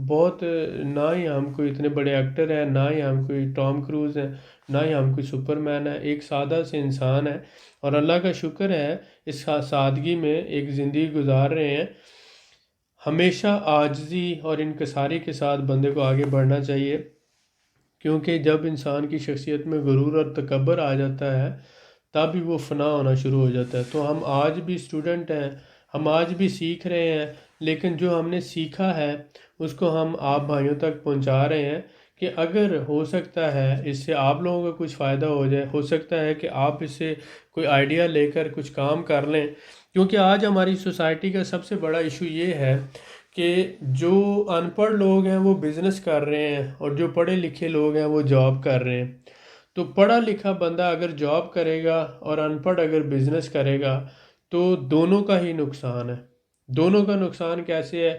[SPEAKER 2] बहुत, ना ही हम कोई इतने बड़े एक्टर हैं, ना ही हम कोई टॉम क्रूज़ हैं, ना ही हम कोई सुपरमैन है, एक सादा से इंसान है, और अल्लाह का शुक्र है इस सादगी में एक ज़िंदगी गुजार रहे हैं। हमेशा आजिज़ी और इनकिसारी के साथ बंदे को आगे बढ़ना चाहिए, क्योंकि जब इंसान की शख्सियत में गुरूर और तकब्बर आ जाता है तब भी वो फना होना शुरू हो जाता है। तो हम आज भी स्टूडेंट हैं, हम आज भी सीख रहे हैं, लेकिन जो हमने सीखा है उसको हम आप भाइयों तक पहुंचा रहे हैं कि अगर हो सकता है इससे आप लोगों का कुछ फ़ायदा हो जाए, हो सकता है कि आप इससे कोई आइडिया लेकर कुछ काम कर लें। क्योंकि आज हमारी सोसाइटी का सबसे बड़ा इशू ये है कि जो अनपढ़ लोग हैं वो बिज़नेस कर रहे हैं, और जो पढ़े लिखे लोग हैं वो जॉब कर रहे हैं। तो पढ़ा लिखा बंदा अगर जॉब करेगा और अनपढ़ अगर बिजनेस करेगा, तो दोनों का ही नुकसान है। दोनों का नुकसान कैसे है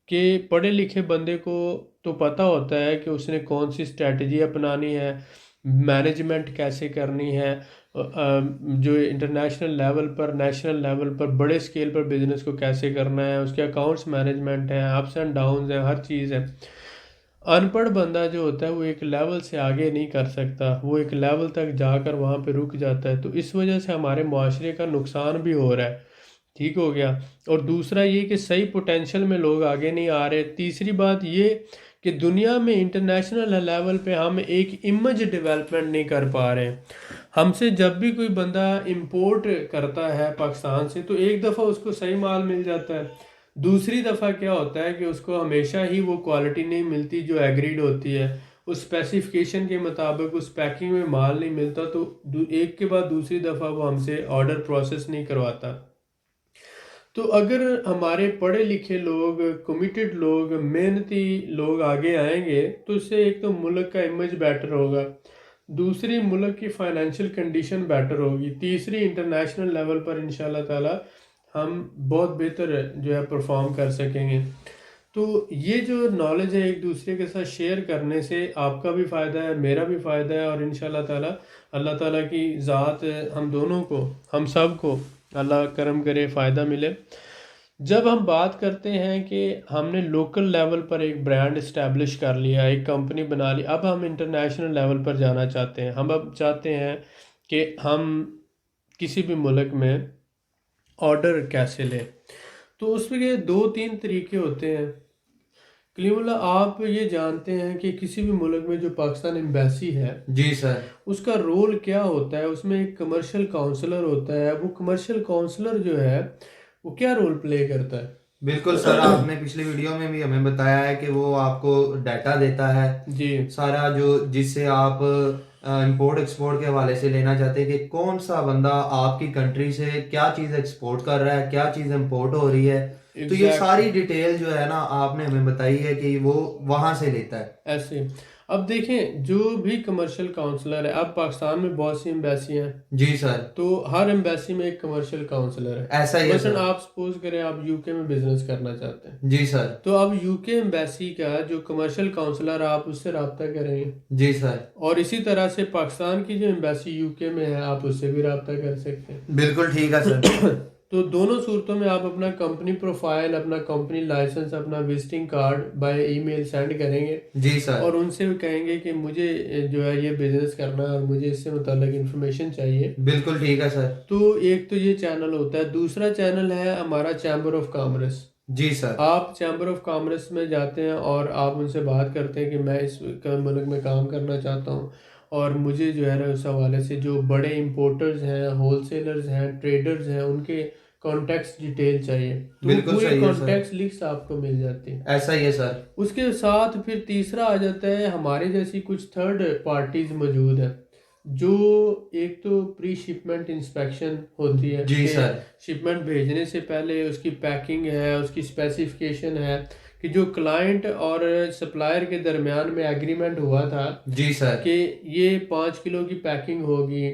[SPEAKER 2] कि पढ़े लिखे बंदे को तो पता होता है कि उसने कौन सी स्ट्रेटजी अपनानी है, मैनेजमेंट कैसे करनी है, जो इंटरनेशनल लेवल पर, नेशनल लेवल पर, बड़े स्केल पर बिजनेस को कैसे करना है, उसके अकाउंट्स मैनेजमेंट है, अप्स एंड डाउन्स है, हर चीज़ है। अनपढ़ बंदा जो होता है वो एक लेवल से आगे नहीं कर सकता, वो एक लेवल तक जाकर वहाँ पे रुक जाता है। तो इस वजह से हमारे मुआशरे का नुकसान भी हो रहा है। ठीक हो गया। और दूसरा ये कि सही पोटेंशियल में लोग आगे नहीं आ रहे। तीसरी बात ये कि दुनिया में इंटरनेशनल लेवल पे हम एक इमेज डेवलपमेंट नहीं कर पा रहे हैं। हमसे जब भी कोई बंदा इंपोर्ट करता है पाकिस्तान से, तो एक दफ़ा उसको सही माल मिल जाता है, दूसरी दफ़ा क्या होता है कि उसको हमेशा ही वो क्वालिटी नहीं मिलती जो एग्रीड होती है, उस स्पेसिफिकेशन के मुताबिक उस पैकिंग में माल नहीं मिलता, तो एक के बाद दूसरी दफ़ा वो हमसे ऑर्डर प्रोसेस नहीं करवाता। तो अगर हमारे पढ़े लिखे लोग, कमिटेड लोग, मेहनती लोग आगे आएंगे, तो इससे एक तो मुल्क का इमेज बेटर होगा, दूसरी मुल्क की फाइनेंशियल कंडीशन बेटर होगी, तीसरी इंटरनेशनल लेवल पर इंशाल्लाह ताला हम बहुत बेहतर जो है परफॉर्म कर सकेंगे। तो ये जो नॉलेज है एक दूसरे के साथ शेयर करने से आपका भी फ़ायदा है, मेरा भी फ़ायदा है, और इंशाल्लाह ताला अल्लाह ताला की ज़ात हम दोनों को, हम सब को अल्लाह करम करे, फ़ायदा मिले। जब हम बात करते हैं कि हमने लोकल लेवल पर एक ब्रांड इस्टेब्लिश कर लिया, एक कंपनी बना ली, अब हम इंटरनेशनल लेवल पर जाना चाहते हैं। हम अब चाहते हैं कि हम किसी भी मुल्क में ऑर्डर कैसे लें। तो उसके दो तीन तरीके होते हैं। कलीमुल्लाह, आप ये जानते हैं कि किसी भी मुल्क में जो पाकिस्तान एम्बेसी है,
[SPEAKER 1] जी सर।
[SPEAKER 2] उसका रोल क्या होता है? उसमें एक कमर्शियल काउंसलर होता है। वो कमर्शियल काउंसलर जो है वो क्या रोल प्ले करता है?
[SPEAKER 1] बिल्कुल सर, आपने पिछली वीडियो में भी हमें बताया है कि वो आपको डाटा देता है
[SPEAKER 2] जी
[SPEAKER 1] सारा, जो जिससे आप इंपोर्ट एक्सपोर्ट के हवाले से लेना चाहते हैं कि कौन सा बंदा आपकी कंट्री से क्या चीज़ एक्सपोर्ट कर रहा है, क्या चीज़ इंपोर्ट हो रही है, तो ये सारी
[SPEAKER 2] एग्जैक्टली
[SPEAKER 1] डिटेल जो है ना आपने हमें बताई है कि वो वहाँ से लेता है।
[SPEAKER 2] ऐसे। अब देखें, जो भी कमर्शियल काउंसलर है, अब पाकिस्तान में बहुत सी एम्बेसी हैं,
[SPEAKER 1] जी सर।
[SPEAKER 2] तो हर एम्बेसी में एक कमर्शियल काउंसलर है।
[SPEAKER 1] ऐसा ही है
[SPEAKER 2] मसलन
[SPEAKER 1] सर।
[SPEAKER 2] आप सपोज करें आप यूके में बिजनेस करना चाहते हैं,
[SPEAKER 1] जी सर।
[SPEAKER 2] तो अब यूके एम्बेसी का जो कमर्शियल काउंसलर है आप उससे रब्ता करेंगे,
[SPEAKER 1] जी सर।
[SPEAKER 2] और इसी तरह से पाकिस्तान की जो एम्बेसी यूके में है आप उससे भी रब्ता कर सकते
[SPEAKER 1] बिल्कुल ठीक है सर।
[SPEAKER 2] हैं। तो दोनों सूरतों में आप अपना कंपनी प्रोफाइल, अपना कंपनी लाइसेंस, अपना visiting card by email send करेंगे,
[SPEAKER 1] जी सर।
[SPEAKER 2] और उनसे भी कहेंगे कि मुझे जो है ये बिजनेस करना है और मुझे इससे मुताल्लिक इन्फॉर्मेशन चाहिए।
[SPEAKER 1] बिल्कुल ठीक है सर।
[SPEAKER 2] तो एक तो ये चैनल होता है। दूसरा चैनल है हमारा चैम्बर ऑफ कॉमर्स।
[SPEAKER 1] जी सर।
[SPEAKER 2] आप चैम्बर ऑफ कॉमर्स में जाते हैं और आप उनसे बात करते हैं कि मैं इस मुल्क में काम करना चाहता हूँ, और मुझे जो है ना उस हवाले से जो बड़े इंपोर्टर्स हैं, होलसेलर्स हैं, ट्रेडर्स हैं, उनके कॉन्टैक्ट्स डिटेल चाहिए, तो वो
[SPEAKER 1] बिल्कुल
[SPEAKER 2] पूरे
[SPEAKER 1] सही है सर।
[SPEAKER 2] कॉन्टैक्ट्स लिस्ट आपको मिल जाती है।
[SPEAKER 1] ऐसा ही है सर।
[SPEAKER 2] उसके साथ फिर तीसरा आ जाता है हमारे जैसी कुछ थर्ड पार्टीज मौजूद हैं, जो एक तो प्री शिपमेंट इंस्पेक्शन होती है
[SPEAKER 1] जी
[SPEAKER 2] कि
[SPEAKER 1] सर।
[SPEAKER 2] शिपमेंट भेजने से पहले उसकी पैकिंग है, उसकी स्पेसिफिकेशन है, कि जो क्लाइंट और सप्लायर के दरमियान में एग्रीमेंट हुआ था
[SPEAKER 1] जी सर।
[SPEAKER 2] कि ये 5 किलो की पैकिंग होगी,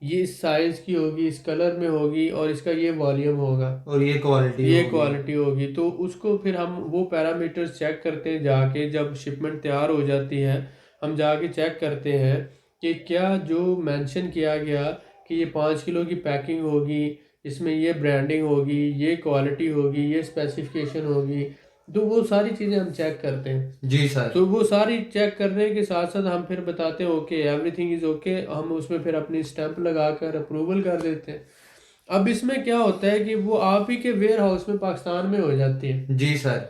[SPEAKER 2] ये इस साइज की होगी, इस कलर में होगी, और इसका ये वॉल्यूम होगा,
[SPEAKER 1] और ये क्वालिटी
[SPEAKER 2] ये
[SPEAKER 1] होगी।
[SPEAKER 2] क्वालिटी होगी, तो उसको फिर हम वो पैरामीटर्स चेक करते हैं जाके, जब शिपमेंट तैयार हो जाती है हम जाके चेक करते हैं कि क्या जो मेंशन किया गया कि ये 5 किलो की पैकिंग होगी, इसमें ये ब्रांडिंग होगी, ये क्वालिटी होगी, ये स्पेसिफिकेशन होगी, तो वो सारी चीज़ें हम चेक करते हैं।
[SPEAKER 1] जी सर।
[SPEAKER 2] तो वो सारी चेक करने के साथ साथ हम फिर बताते हैं ओके एवरीथिंग इज़ ओके, हम उसमें फिर अपनी स्टैंप लगाकर अप्रूवल कर देते हैं। अब इसमें क्या होता है कि वो आप ही के वेयर हाउस में पाकिस्तान में हो जाती है,
[SPEAKER 1] जी सर।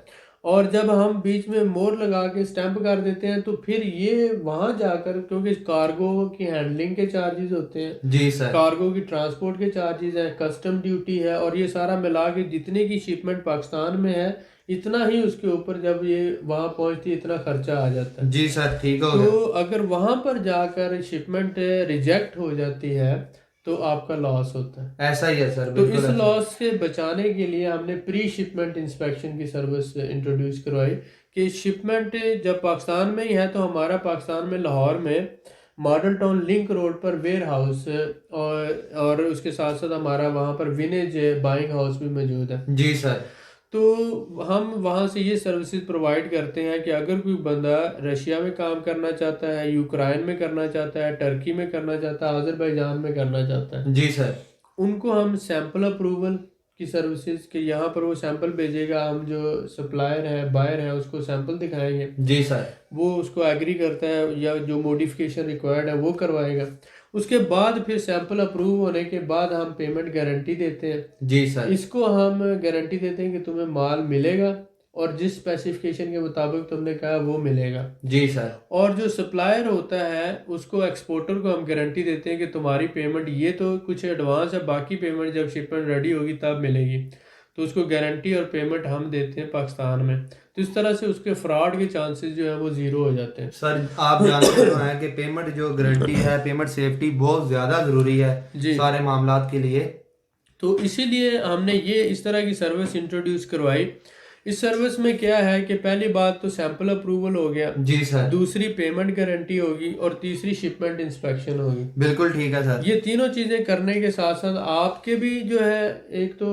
[SPEAKER 2] और जब हम बीच में मोहर लगा के स्टैंप कर देते हैं तो फिर ये वहां जाकर, क्योंकि कार्गो की हैंडलिंग के चार्जेस होते हैं,
[SPEAKER 1] जी सर।
[SPEAKER 2] कार्गो की ट्रांसपोर्ट के चार्जेस हैं, कस्टम ड्यूटी है, और ये सारा मिला के जितने की शिपमेंट पाकिस्तान में है इतना ही उसके ऊपर जब ये वहां पहुंचती है इतना खर्चा आ जाता है।
[SPEAKER 1] जी सर। ठीक हो गया।
[SPEAKER 2] तो अगर वहां पर जाकर शिपमेंट रिजेक्ट हो जाती है तो आपका लॉस होता है।
[SPEAKER 1] ऐसा ही है सर।
[SPEAKER 2] तो
[SPEAKER 1] बिल्कुल
[SPEAKER 2] इस
[SPEAKER 1] ऐसा।
[SPEAKER 2] लॉस से बचाने के लिए हमने प्री शिपमेंट इंस्पेक्शन की सर्विस इंट्रोड्यूस करवाई, कि शिपमेंट जब पाकिस्तान में ही है तो हमारा पाकिस्तान में लाहौर में मॉडल टाउन लिंक रोड पर वेयर हाउस, और उसके साथ साथ हमारा वहाँ पर विनेज बाइंग हाउस भी मौजूद है।
[SPEAKER 1] जी सर।
[SPEAKER 2] तो हम वहाँ से ये सर्विसेज प्रोवाइड करते हैं कि अगर कोई बंदा रशिया में काम करना चाहता है, यूक्रेन में करना चाहता है, टर्की में करना चाहता है, अजरबैजान में करना चाहता है,
[SPEAKER 1] जी सर।
[SPEAKER 2] उनको हम सैंपल अप्रूवल की सर्विसेज के यहाँ पर वो सैंपल भेजेगा, हम जो सप्लायर है, बायर है, उसको सैंपल दिखाएंगे,
[SPEAKER 1] जी सर।
[SPEAKER 2] वो उसको एग्री करता है या जो मॉडिफिकेशन रिक्वायर्ड है वो करवाएगा। उसके बाद फिर सैंपल अप्रूव होने के बाद हम पेमेंट गारंटी देते हैं।
[SPEAKER 1] जी सर।
[SPEAKER 2] इसको हम गारंटी देते हैं कि तुम्हें माल मिलेगा और जिस स्पेसिफिकेशन के मुताबिक तुमने कहा वो मिलेगा।
[SPEAKER 1] जी सर।
[SPEAKER 2] और जो सप्लायर होता है उसको, एक्सपोर्टर को हम गारंटी देते हैं कि तुम्हारी पेमेंट ये तो कुछ एडवांस है, बाकी पेमेंट जब शिपमेंट रेडी होगी तब मिलेगी। तो उसको गारंटी और पेमेंट हम देते हैं पाकिस्तान में। तो इस तरह से उसके फ्रॉड के चांसेस जो है वो ज़ीरो हो जाते हैं।
[SPEAKER 1] सर आप जानते तो हैं कि पेमेंट जो गारंटी है, पेमेंट सेफ्टी बहुत ज़्यादा ज़रूरी है
[SPEAKER 2] जी।
[SPEAKER 1] सारे मामलात के लिए।
[SPEAKER 2] तो इसीलिए हमने ये इस तरह की सर्विस इंट्रोड्यूस करवाई। इस सर्विस में क्या है कि पहली बात तो सैंपल अप्रूवल हो गया,
[SPEAKER 1] जी सर।
[SPEAKER 2] दूसरी पेमेंट गारंटी होगी, और तीसरी शिपमेंट इंस्पेक्शन होगी।
[SPEAKER 1] बिल्कुल ठीक है सर।
[SPEAKER 2] ये तीनों चीज़ें करने के साथ साथ आपके भी जो है एक तो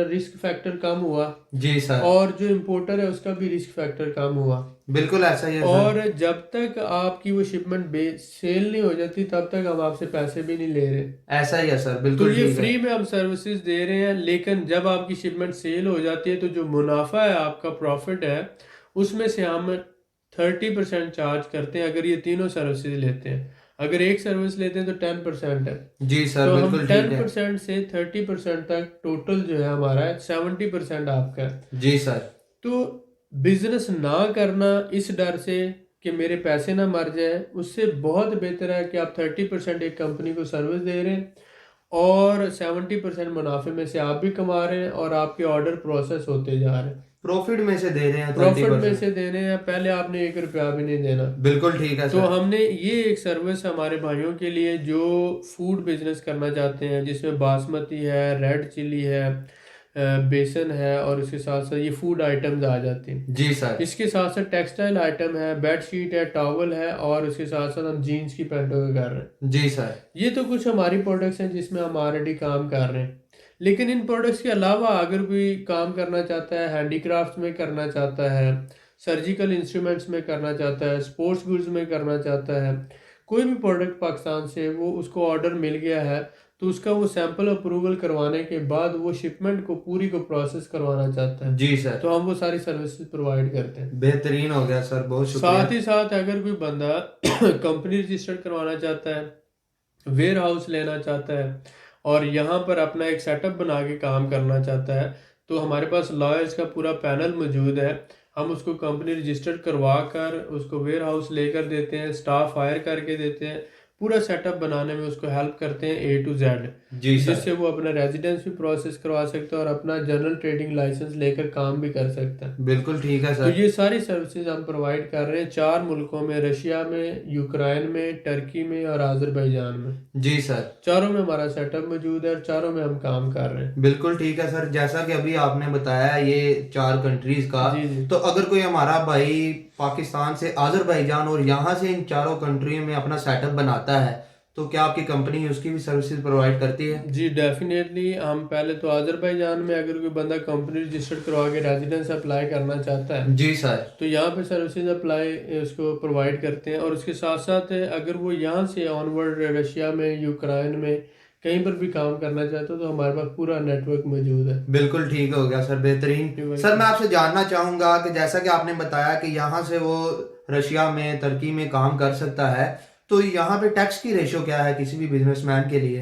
[SPEAKER 2] रिस्क फैक्टर कम हुआ,
[SPEAKER 1] जी सर।
[SPEAKER 2] और जो इम्पोर्टर है उसका भी रिस्क फैक्टर कम हुआ।
[SPEAKER 1] बिल्कुल ऐसा ही है सर।
[SPEAKER 2] और जब तक आपकी वो शिपमेंट सेल नहीं हो जाती तब तक हम आपसे पैसे भी नहीं ले रहे।
[SPEAKER 1] ऐसा ही है सर।
[SPEAKER 2] तो
[SPEAKER 1] बिल्कुल
[SPEAKER 2] ये
[SPEAKER 1] ठीक
[SPEAKER 2] फ्री
[SPEAKER 1] है।
[SPEAKER 2] में हम सर्विसेज दे रहे हैं, लेकिन जब आपकी शिपमेंट सेल हो जाती है तो जो मुनाफा है, आपका प्रॉफिट है, उसमें से हम 30% चार्ज करते हैं अगर ये तीनों सर्विसेज लेते हैं। अगर एक सर्विस लेते हैं तो 10% है।
[SPEAKER 1] जी सर।
[SPEAKER 2] तो हम
[SPEAKER 1] बिल्कुल ठीक है।
[SPEAKER 2] 10% से 30% तक टोटल जो है हमारा 70% आपका है।
[SPEAKER 1] जी सर।
[SPEAKER 2] तो बिजनेस ना करना इस डर से कि मेरे पैसे ना मर जाए, उससे बहुत बेहतर है कि आप 30% एक कंपनी को सर्विस दे रहे हैं और 70% मुनाफे में से आप भी कमा रहे हैं और आपके ऑर्डर प्रोसेस होते जा रहे हैं।
[SPEAKER 1] प्रॉफिट में से दे रहे हैं
[SPEAKER 2] प्रॉफिट में
[SPEAKER 1] 30%।
[SPEAKER 2] से देने हैं, पहले आपने 1 रुपया भी नहीं देना।
[SPEAKER 1] बिल्कुल ठीक है
[SPEAKER 2] तो
[SPEAKER 1] सर।
[SPEAKER 2] हमने ये एक सर्विस हमारे भाइयों के लिए जो फूड बिजनेस करना चाहते हैं, जिसमें बासमती है, रेड चिली है, बेसन है, और इसके साथ साथ ये फूड आइटम्स आ जाते हैं।
[SPEAKER 1] जी सर।
[SPEAKER 2] इसके साथ साथ टेक्सटाइल आइटम है, बेड शीट है, टॉवल है, और उसके साथ साथ हम जीन्स की पैंटों का कर रहे हैं।
[SPEAKER 1] जी सर।
[SPEAKER 2] ये तो कुछ हमारी प्रोडक्ट्स हैं जिसमें हम ऑलरेडी काम कर रहे हैं। लेकिन इन प्रोडक्ट्स के अलावा अगर कोई काम करना चाहता है, हैंडीक्राफ्ट में करना चाहता है, सर्जिकल इंस्ट्रूमेंट्स में करना चाहता है, स्पोर्ट्स गुड्स में करना चाहता है, कोई भी प्रोडक्ट पाकिस्तान से वो उसको ऑर्डर मिल गया है, तो उसका वो सैंपल अप्रूवल करवाने के बाद वो शिपमेंट को पूरी को प्रोसेस करवाना चाहता है,
[SPEAKER 1] जी सर।
[SPEAKER 2] तो हम वो सारी सर्विसेज प्रोवाइड करते हैं।
[SPEAKER 1] बेहतरीन हो गया सर, बहुत शुक्रिया।
[SPEAKER 2] साथ ही साथ अगर कोई बंदा कंपनी रजिस्टर्ड करवाना चाहता है, वेयर हाउस लेना चाहता है, और यहाँ पर अपना एक सेटअप बना के काम करना चाहता है, तो हमारे पास लॉयर्स का पूरा पैनल मौजूद है। हम उसको कंपनी रजिस्टर्ड करवा कर उसको वेयर हाउस लेकर देते हैं, स्टाफ हायर करके देते हैं, पूरा सेटअप बनाने में उसको हेल्प करते हैं A to Z,
[SPEAKER 1] जी सर।
[SPEAKER 2] जिससे वो अपना रेजिडेंस भी प्रोसेस करवा सकता है और अपना जनरल ट्रेडिंग लाइसेंस लेकर काम भी कर सकता है।
[SPEAKER 1] बिल्कुल ठीक है
[SPEAKER 2] तो
[SPEAKER 1] सर।
[SPEAKER 2] ये सारी सर्विसेज हम प्रोवाइड कर रहे हैं 4 मुल्कों में, रशिया में, यूक्रेन में, टर्की में और आज़रबाईजान में।
[SPEAKER 1] जी सर।
[SPEAKER 2] चारों में हमारा सेटअप मौजूद है और चारों में हम काम कर रहे हैं।
[SPEAKER 1] बिल्कुल ठीक है सर, जैसा कि अभी आपने बताया ये 4 कंट्रीज का,
[SPEAKER 2] जी जी।
[SPEAKER 1] तो अगर कोई हमारा भाई पाकिस्तान से आज़रबाईजान और यहाँ से इन चारों कंट्रियों में अपना सेटअप बनाता है, तो क्या आपकी कंपनी उसकी भी सर्विसेज प्रोवाइड करती है?
[SPEAKER 2] जी डेफिनेटली। हम पहले तो आज़रबाईजान में अगर कोई बंदा कंपनी रजिस्टर्ड करवा के रेजिडेंस अप्लाई करना चाहता है,
[SPEAKER 1] जी सर।
[SPEAKER 2] तो यहाँ पे सर्विसेज अप्लाई उसको प्रोवाइड करते हैं। और उसके साथ साथ अगर वो यहाँ से ऑनवर्ड रशिया में, यूक्रेन में कहीं पर भी काम करना चाहते हो, तो हमारे पास पूरा नेटवर्क मौजूद है।
[SPEAKER 1] बिल्कुल ठीक हो गया सर, बेहतरीन। सर मैं आपसे जानना चाहूंगा कि जैसा कि आपने बताया कि यहाँ से वो रशिया में, तुर्की में काम कर सकता है, तो यहाँ पे टैक्स की रेशो क्या है किसी भी बिजनेसमैन के लिए?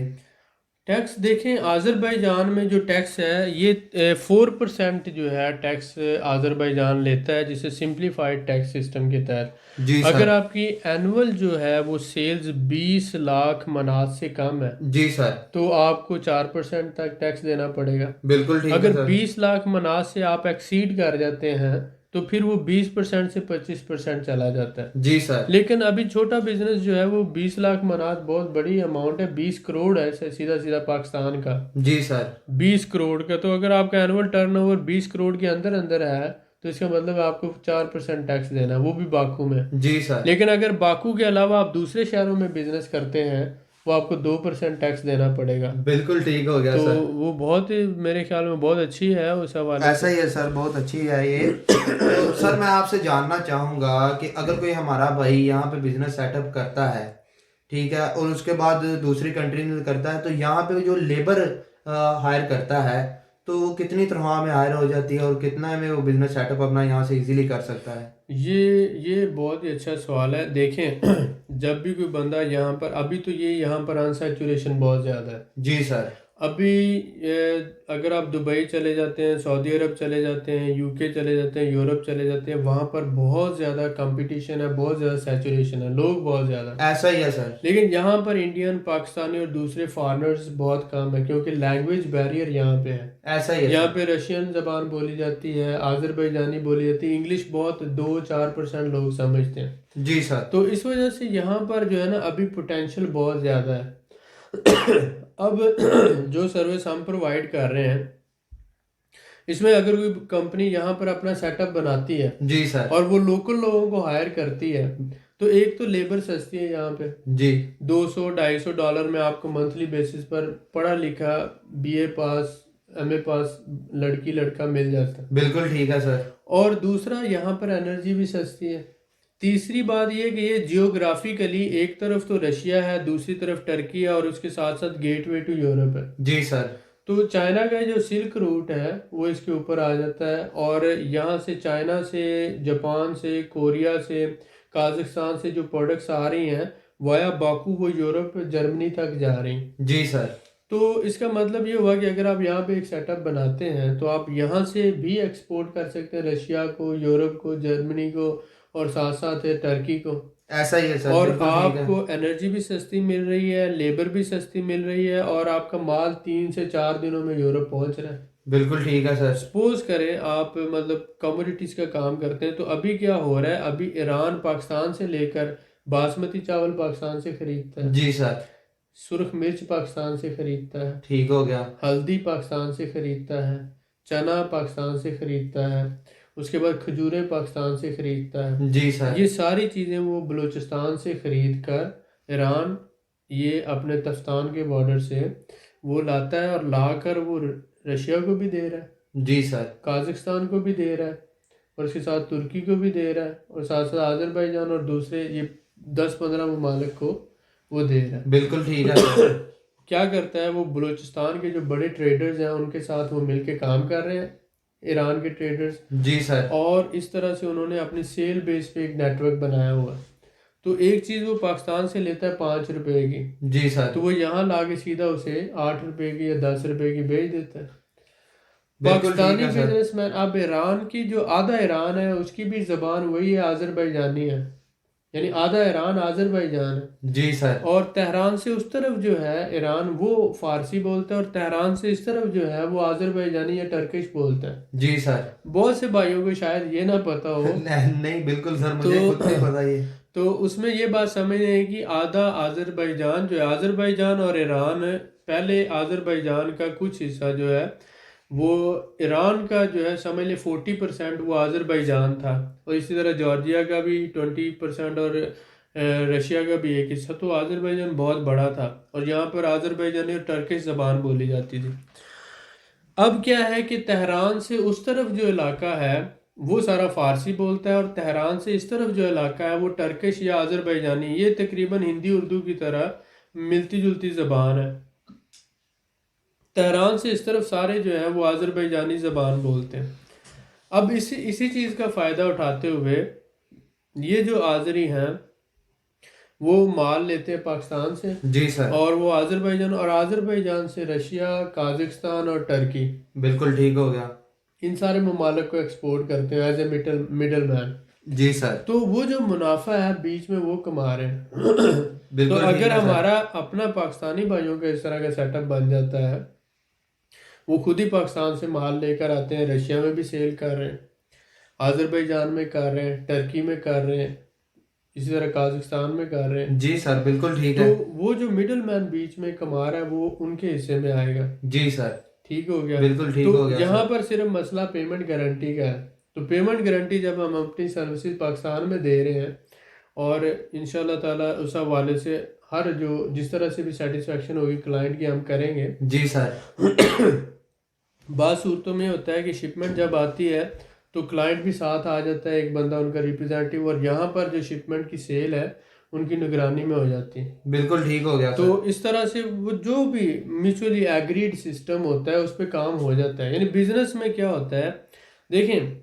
[SPEAKER 2] टैक्स देखें, आज़रबाईजान में जो टैक्स है ये 4% जो है टैक्स आज़रबाईजान लेता है, जिसे सिंप्लीफाइड टैक्स सिस्टम के तहत।
[SPEAKER 1] जी
[SPEAKER 2] अगर
[SPEAKER 1] सर।
[SPEAKER 2] आपकी एनुअल जो है वो सेल्स 20 लाख मनात से कम है,
[SPEAKER 1] जी सर।
[SPEAKER 2] तो आपको 4% तक टैक्स देना पड़ेगा।
[SPEAKER 1] बिल्कुल ठीक है
[SPEAKER 2] अगर
[SPEAKER 1] सर।
[SPEAKER 2] 20 लाख मनात से आप एक्सीड कर जाते हैं, तो फिर वो 20% से 25% चला जाता है।
[SPEAKER 1] जी सर।
[SPEAKER 2] लेकिन अभी छोटा बिजनेस जो है वो 20 लाख मनात बहुत बड़ी अमाउंट है, 20 करोड़ है सीधा सीधा पाकिस्तान का।
[SPEAKER 1] जी सर।
[SPEAKER 2] 20 करोड़ का, तो अगर आपका एनुअल टर्नओवर 20 करोड़ के अंदर अंदर है, तो इसका मतलब आपको 4% टैक्स देना है, वो भी बाकू में।
[SPEAKER 1] जी सर।
[SPEAKER 2] लेकिन अगर बाकू के अलावा आप दूसरे शहरों में बिजनेस करते हैं, वो आपको 2% टैक्स देना पड़ेगा।
[SPEAKER 1] बिल्कुल ठीक हो गया
[SPEAKER 2] तो
[SPEAKER 1] सर।
[SPEAKER 2] वो बहुत ही मेरे ख्याल में बहुत अच्छी है उस हवाले
[SPEAKER 1] ऐसा
[SPEAKER 2] से।
[SPEAKER 1] ही है सर, बहुत अच्छी है ये। तो सर मैं आपसे जानना चाहूँगा कि अगर कोई हमारा भाई यहाँ पे बिजनेस सेटअप करता है, ठीक है, और उसके बाद दूसरी कंट्री में करता है, तो यहाँ पे जो लेबर हायर करता है, तो वो कितनी तनख्वाह में हायर हो जाती है और कितना में वो बिजनेस सेटअप अपना यहाँ से इजीली कर सकता है?
[SPEAKER 2] ये बहुत ही अच्छा सवाल है। देखें, जब भी कोई बंदा यहाँ पर, अभी तो ये यहाँ पर अनसैचुरेशन बहुत ज़्यादा है।
[SPEAKER 1] जी सर।
[SPEAKER 2] अभी अगर आप दुबई चले जाते हैं, सऊदी अरब चले जाते हैं, यूके चले जाते हैं, यूरोप चले जाते हैं, वहाँ पर बहुत ज़्यादा कंपटीशन है, बहुत ज़्यादा सैचुरेशन है, लोग बहुत ज़्यादा हैं।
[SPEAKER 1] ऐसा ही है सर।
[SPEAKER 2] लेकिन यहाँ पर इंडियन, पाकिस्तानी और दूसरे फॉरेनर्स बहुत कम है, क्योंकि लैंग्वेज बैरियर यहाँ पे है।
[SPEAKER 1] ऐसा ही है
[SPEAKER 2] यहाँ
[SPEAKER 1] सर।
[SPEAKER 2] पे रशियन ज़बान बोली जाती है, आज़रबाईजानी बोली जाती है, इंग्लिश बहुत 2-4% लोग समझते हैं।
[SPEAKER 1] जी सर।
[SPEAKER 2] तो इस वजह से यहाँ पर जो है ना, अभी पोटेंशियल बहुत ज़्यादा है। अब जो सर्विस हम प्रोवाइड कर रहे हैं, इसमें अगर कोई कंपनी यहाँ पर अपना सेटअप बनाती है
[SPEAKER 1] जी सर।
[SPEAKER 2] और वो लोकल लोगों को हायर करती है, तो एक तो लेबर सस्ती है यहाँ पे।
[SPEAKER 1] जी।
[SPEAKER 2] $200-250 में आपको मंथली बेसिस पर पढ़ा लिखा BA पास, MA पास लड़की लड़का मिल जाता है।
[SPEAKER 1] बिल्कुल ठीक है सर।
[SPEAKER 2] और दूसरा, यहाँ पर एनर्जी भी सस्ती है। तीसरी बात ये कि ये जियोग्राफिकली एक तरफ तो रशिया है, दूसरी तरफ टर्की है, और उसके साथ साथ गेटवे टू यूरोप है।
[SPEAKER 1] जी सर।
[SPEAKER 2] तो चाइना का जो सिल्क रूट है वो इसके ऊपर आ जाता है, और यहाँ से चाइना से, जापान से, कोरिया से, काजाख्स्तान से जो प्रोडक्ट्स आ रही हैं वाया बाकू, वो यूरोप, जर्मनी तक जा रही हैं।
[SPEAKER 1] जी सर।
[SPEAKER 2] तो इसका मतलब ये हुआ कि अगर आप यहाँ पे एक सेटअप बनाते हैं, तो आप यहाँ से भी एक्सपोर्ट कर सकते हैं रशिया को, यूरोप को, जर्मनी को, और साथ साथ है टर्की को।
[SPEAKER 1] ऐसा ही है सर।
[SPEAKER 2] और
[SPEAKER 1] बिल्कुल ठीक है।
[SPEAKER 2] आपको एनर्जी भी सस्ती मिल रही है, लेबर भी सस्ती मिल रही है, और आपका माल 3 से 4 दिनों में यूरोप पहुंच रहा है।
[SPEAKER 1] बिल्कुल ठीक है सर।
[SPEAKER 2] सपोज करें आप मतलब कमोडिटीज का काम करते हैं, तो अभी क्या हो रहा है, अभी ईरान पाकिस्तान से लेकर बासमती चावल पाकिस्तान से खरीदता है,
[SPEAKER 1] जी सर।
[SPEAKER 2] सुर्ख मिर्च पाकिस्तान से खरीदता है,
[SPEAKER 1] ठीक हो गया।
[SPEAKER 2] हल्दी पाकिस्तान से खरीदता है, चना पाकिस्तान से खरीदता है, उसके बाद खजूरें पाकिस्तान से खरीदता है।
[SPEAKER 1] जी सर।
[SPEAKER 2] ये सारी चीज़ें वो बलूचिस्तान से खरीद कर ईरान ये अपने तफ्तान के बॉर्डर से वो लाता है, और लाकर वो रशिया को भी दे रहा है,
[SPEAKER 1] जी सर।
[SPEAKER 2] काजाकिस्तान को भी दे रहा है, और उसके साथ तुर्की को भी दे रहा है, और साथ साथ आज़रबाईजान और दूसरे ये 10-15 ममालिक को वो दे रहा है।
[SPEAKER 1] बिल्कुल ठीक है सर।
[SPEAKER 2] क्या करता है वो, बलूचिस्तान के जो बड़े ट्रेडर्स हैं उनके साथ वो मिलके काम कर रहे हैं, ईरान के ट्रेडर्स,
[SPEAKER 1] जी सर।
[SPEAKER 2] और इस तरह से उन्होंने अपनी सेल बेस पे एक नेटवर्क बनाया हुआ है। तो एक चीज़ वो पाकिस्तान से लेता है 5 रुपए की,
[SPEAKER 1] जी सर।
[SPEAKER 2] तो वो यहाँ ला के सीधा उसे 8 रुपए की या 10 रुपए की बेच देता है।
[SPEAKER 1] बिल्कुल ठीक
[SPEAKER 2] पाकिस्तानी
[SPEAKER 1] है सर।
[SPEAKER 2] बिजनेसमैन, अब ईरान की जो आधा ईरान है उसकी भी जबान वही है, आज़रबाईजानी है, यानी आधा ईरान आज़रबाईजान है।
[SPEAKER 1] जी सर।
[SPEAKER 2] और तेहरान से उस तरफ जो है ईरान, वो फारसी बोलता है, और तेहरान से इस तरफ जो है वो आज़रबाईजानी या टर्किश बोलता है।
[SPEAKER 1] जी सर।
[SPEAKER 2] बहुत से भाइयों को शायद ये ना पता हो।
[SPEAKER 1] नहीं बिल्कुल सर, मुझे
[SPEAKER 2] तो
[SPEAKER 1] खुद नहीं पता ये।
[SPEAKER 2] तो उसमें ये बात समझ है कि आधा आज़रबाईजान जो है, आज़रबाईजान और ईरान, पहले आज़रबाईजान का कुछ हिस्सा जो है वो ईरान का जो है, समझ ले 40% वो आज़रबाईजान था, और इसी तरह जॉर्जिया का भी 20%, और रशिया का भी एक हिस्सा। तो आज़रबाईजान बहुत बड़ा था, और यहाँ पर आज़रबाईजानी और टर्किश ज़बान बोली जाती थी। अब क्या है कि तेहरान से उस तरफ जो इलाका है वो सारा फारसी बोलता है, और तेहरान से इस तरफ जो इलाका है वो टर्किश या आज़रबाईजानी, ये तकरीबन हिंदी उर्दू की तरह मिलती जुलती ज़बान है। तेहरान से इस तरफ सारे जो है वो आज़रबाईजानी ज़बान बोलते हैं। अब इसी इसी चीज़ का फ़ायदा उठाते हुए ये जो आज़री हैं वो माल लेते हैं पाकिस्तान से,
[SPEAKER 1] जी सर।
[SPEAKER 2] और वो आज़रबाईजान, और आज़रबाईजान से रशिया, काजाकिस्तान और टर्की,
[SPEAKER 1] बिल्कुल ठीक हो गया।
[SPEAKER 2] इन सारे ममालिक को एक्सपोर्ट करते हैं एज ए मिडल मैन।
[SPEAKER 1] जी सर।
[SPEAKER 2] तो वो जो मुनाफा है बीच में वो कमा रहे हैं। तो
[SPEAKER 1] बिल्कुल ठीक
[SPEAKER 2] अगर
[SPEAKER 1] है सर।
[SPEAKER 2] हमारा अपना पाकिस्तानी भाइयों का इस तरह का सेटअप बन जाता है, वो खुद ही पाकिस्तान से माल लेकर आते हैं, रशिया में भी सेल कर रहे हैं, आज़रबाईजान में कर रहे हैं, टर्की में कर रहे हैं, इसी तरह काजाकिस्तान में कर रहे हैं।
[SPEAKER 1] जी सर। बिल्कुल ठीक
[SPEAKER 2] तो
[SPEAKER 1] है।
[SPEAKER 2] वो जो मिडल मैन बीच में कमा रहा है वो उनके हिस्से में आएगा।
[SPEAKER 1] जी सर।
[SPEAKER 2] ठीक हो गया।
[SPEAKER 1] बिल्कुल ठीक
[SPEAKER 2] तो
[SPEAKER 1] हो गया
[SPEAKER 2] यहाँ
[SPEAKER 1] सर।
[SPEAKER 2] पर सिर्फ मसला पेमेंट गारंटी का है। तो पेमेंट गारंटी जब हम अपनी सर्विसेज पाकिस्तान में दे रहे हैं, और इंशाल्लाह ताला उस हवाले से हर जो जिस तरह से भी सेटिस्फेक्शन होगी क्लाइंट की हम करेंगे।
[SPEAKER 1] जी सर।
[SPEAKER 2] बाद सूरतों में होता है कि शिपमेंट जब आती है तो क्लाइंट भी साथ आ जाता है, एक बंदा उनका रिप्रेजेंटेटिव, और यहाँ पर जो शिपमेंट की सेल है उनकी निगरानी में हो जाती है।
[SPEAKER 1] बिल्कुल ठीक हो गया
[SPEAKER 2] तो
[SPEAKER 1] सर।
[SPEAKER 2] इस तरह से वो जो भी म्यूचुअली एग्रीड सिस्टम होता है उस पर काम हो जाता है। यानी बिजनेस में क्या होता है, देखें,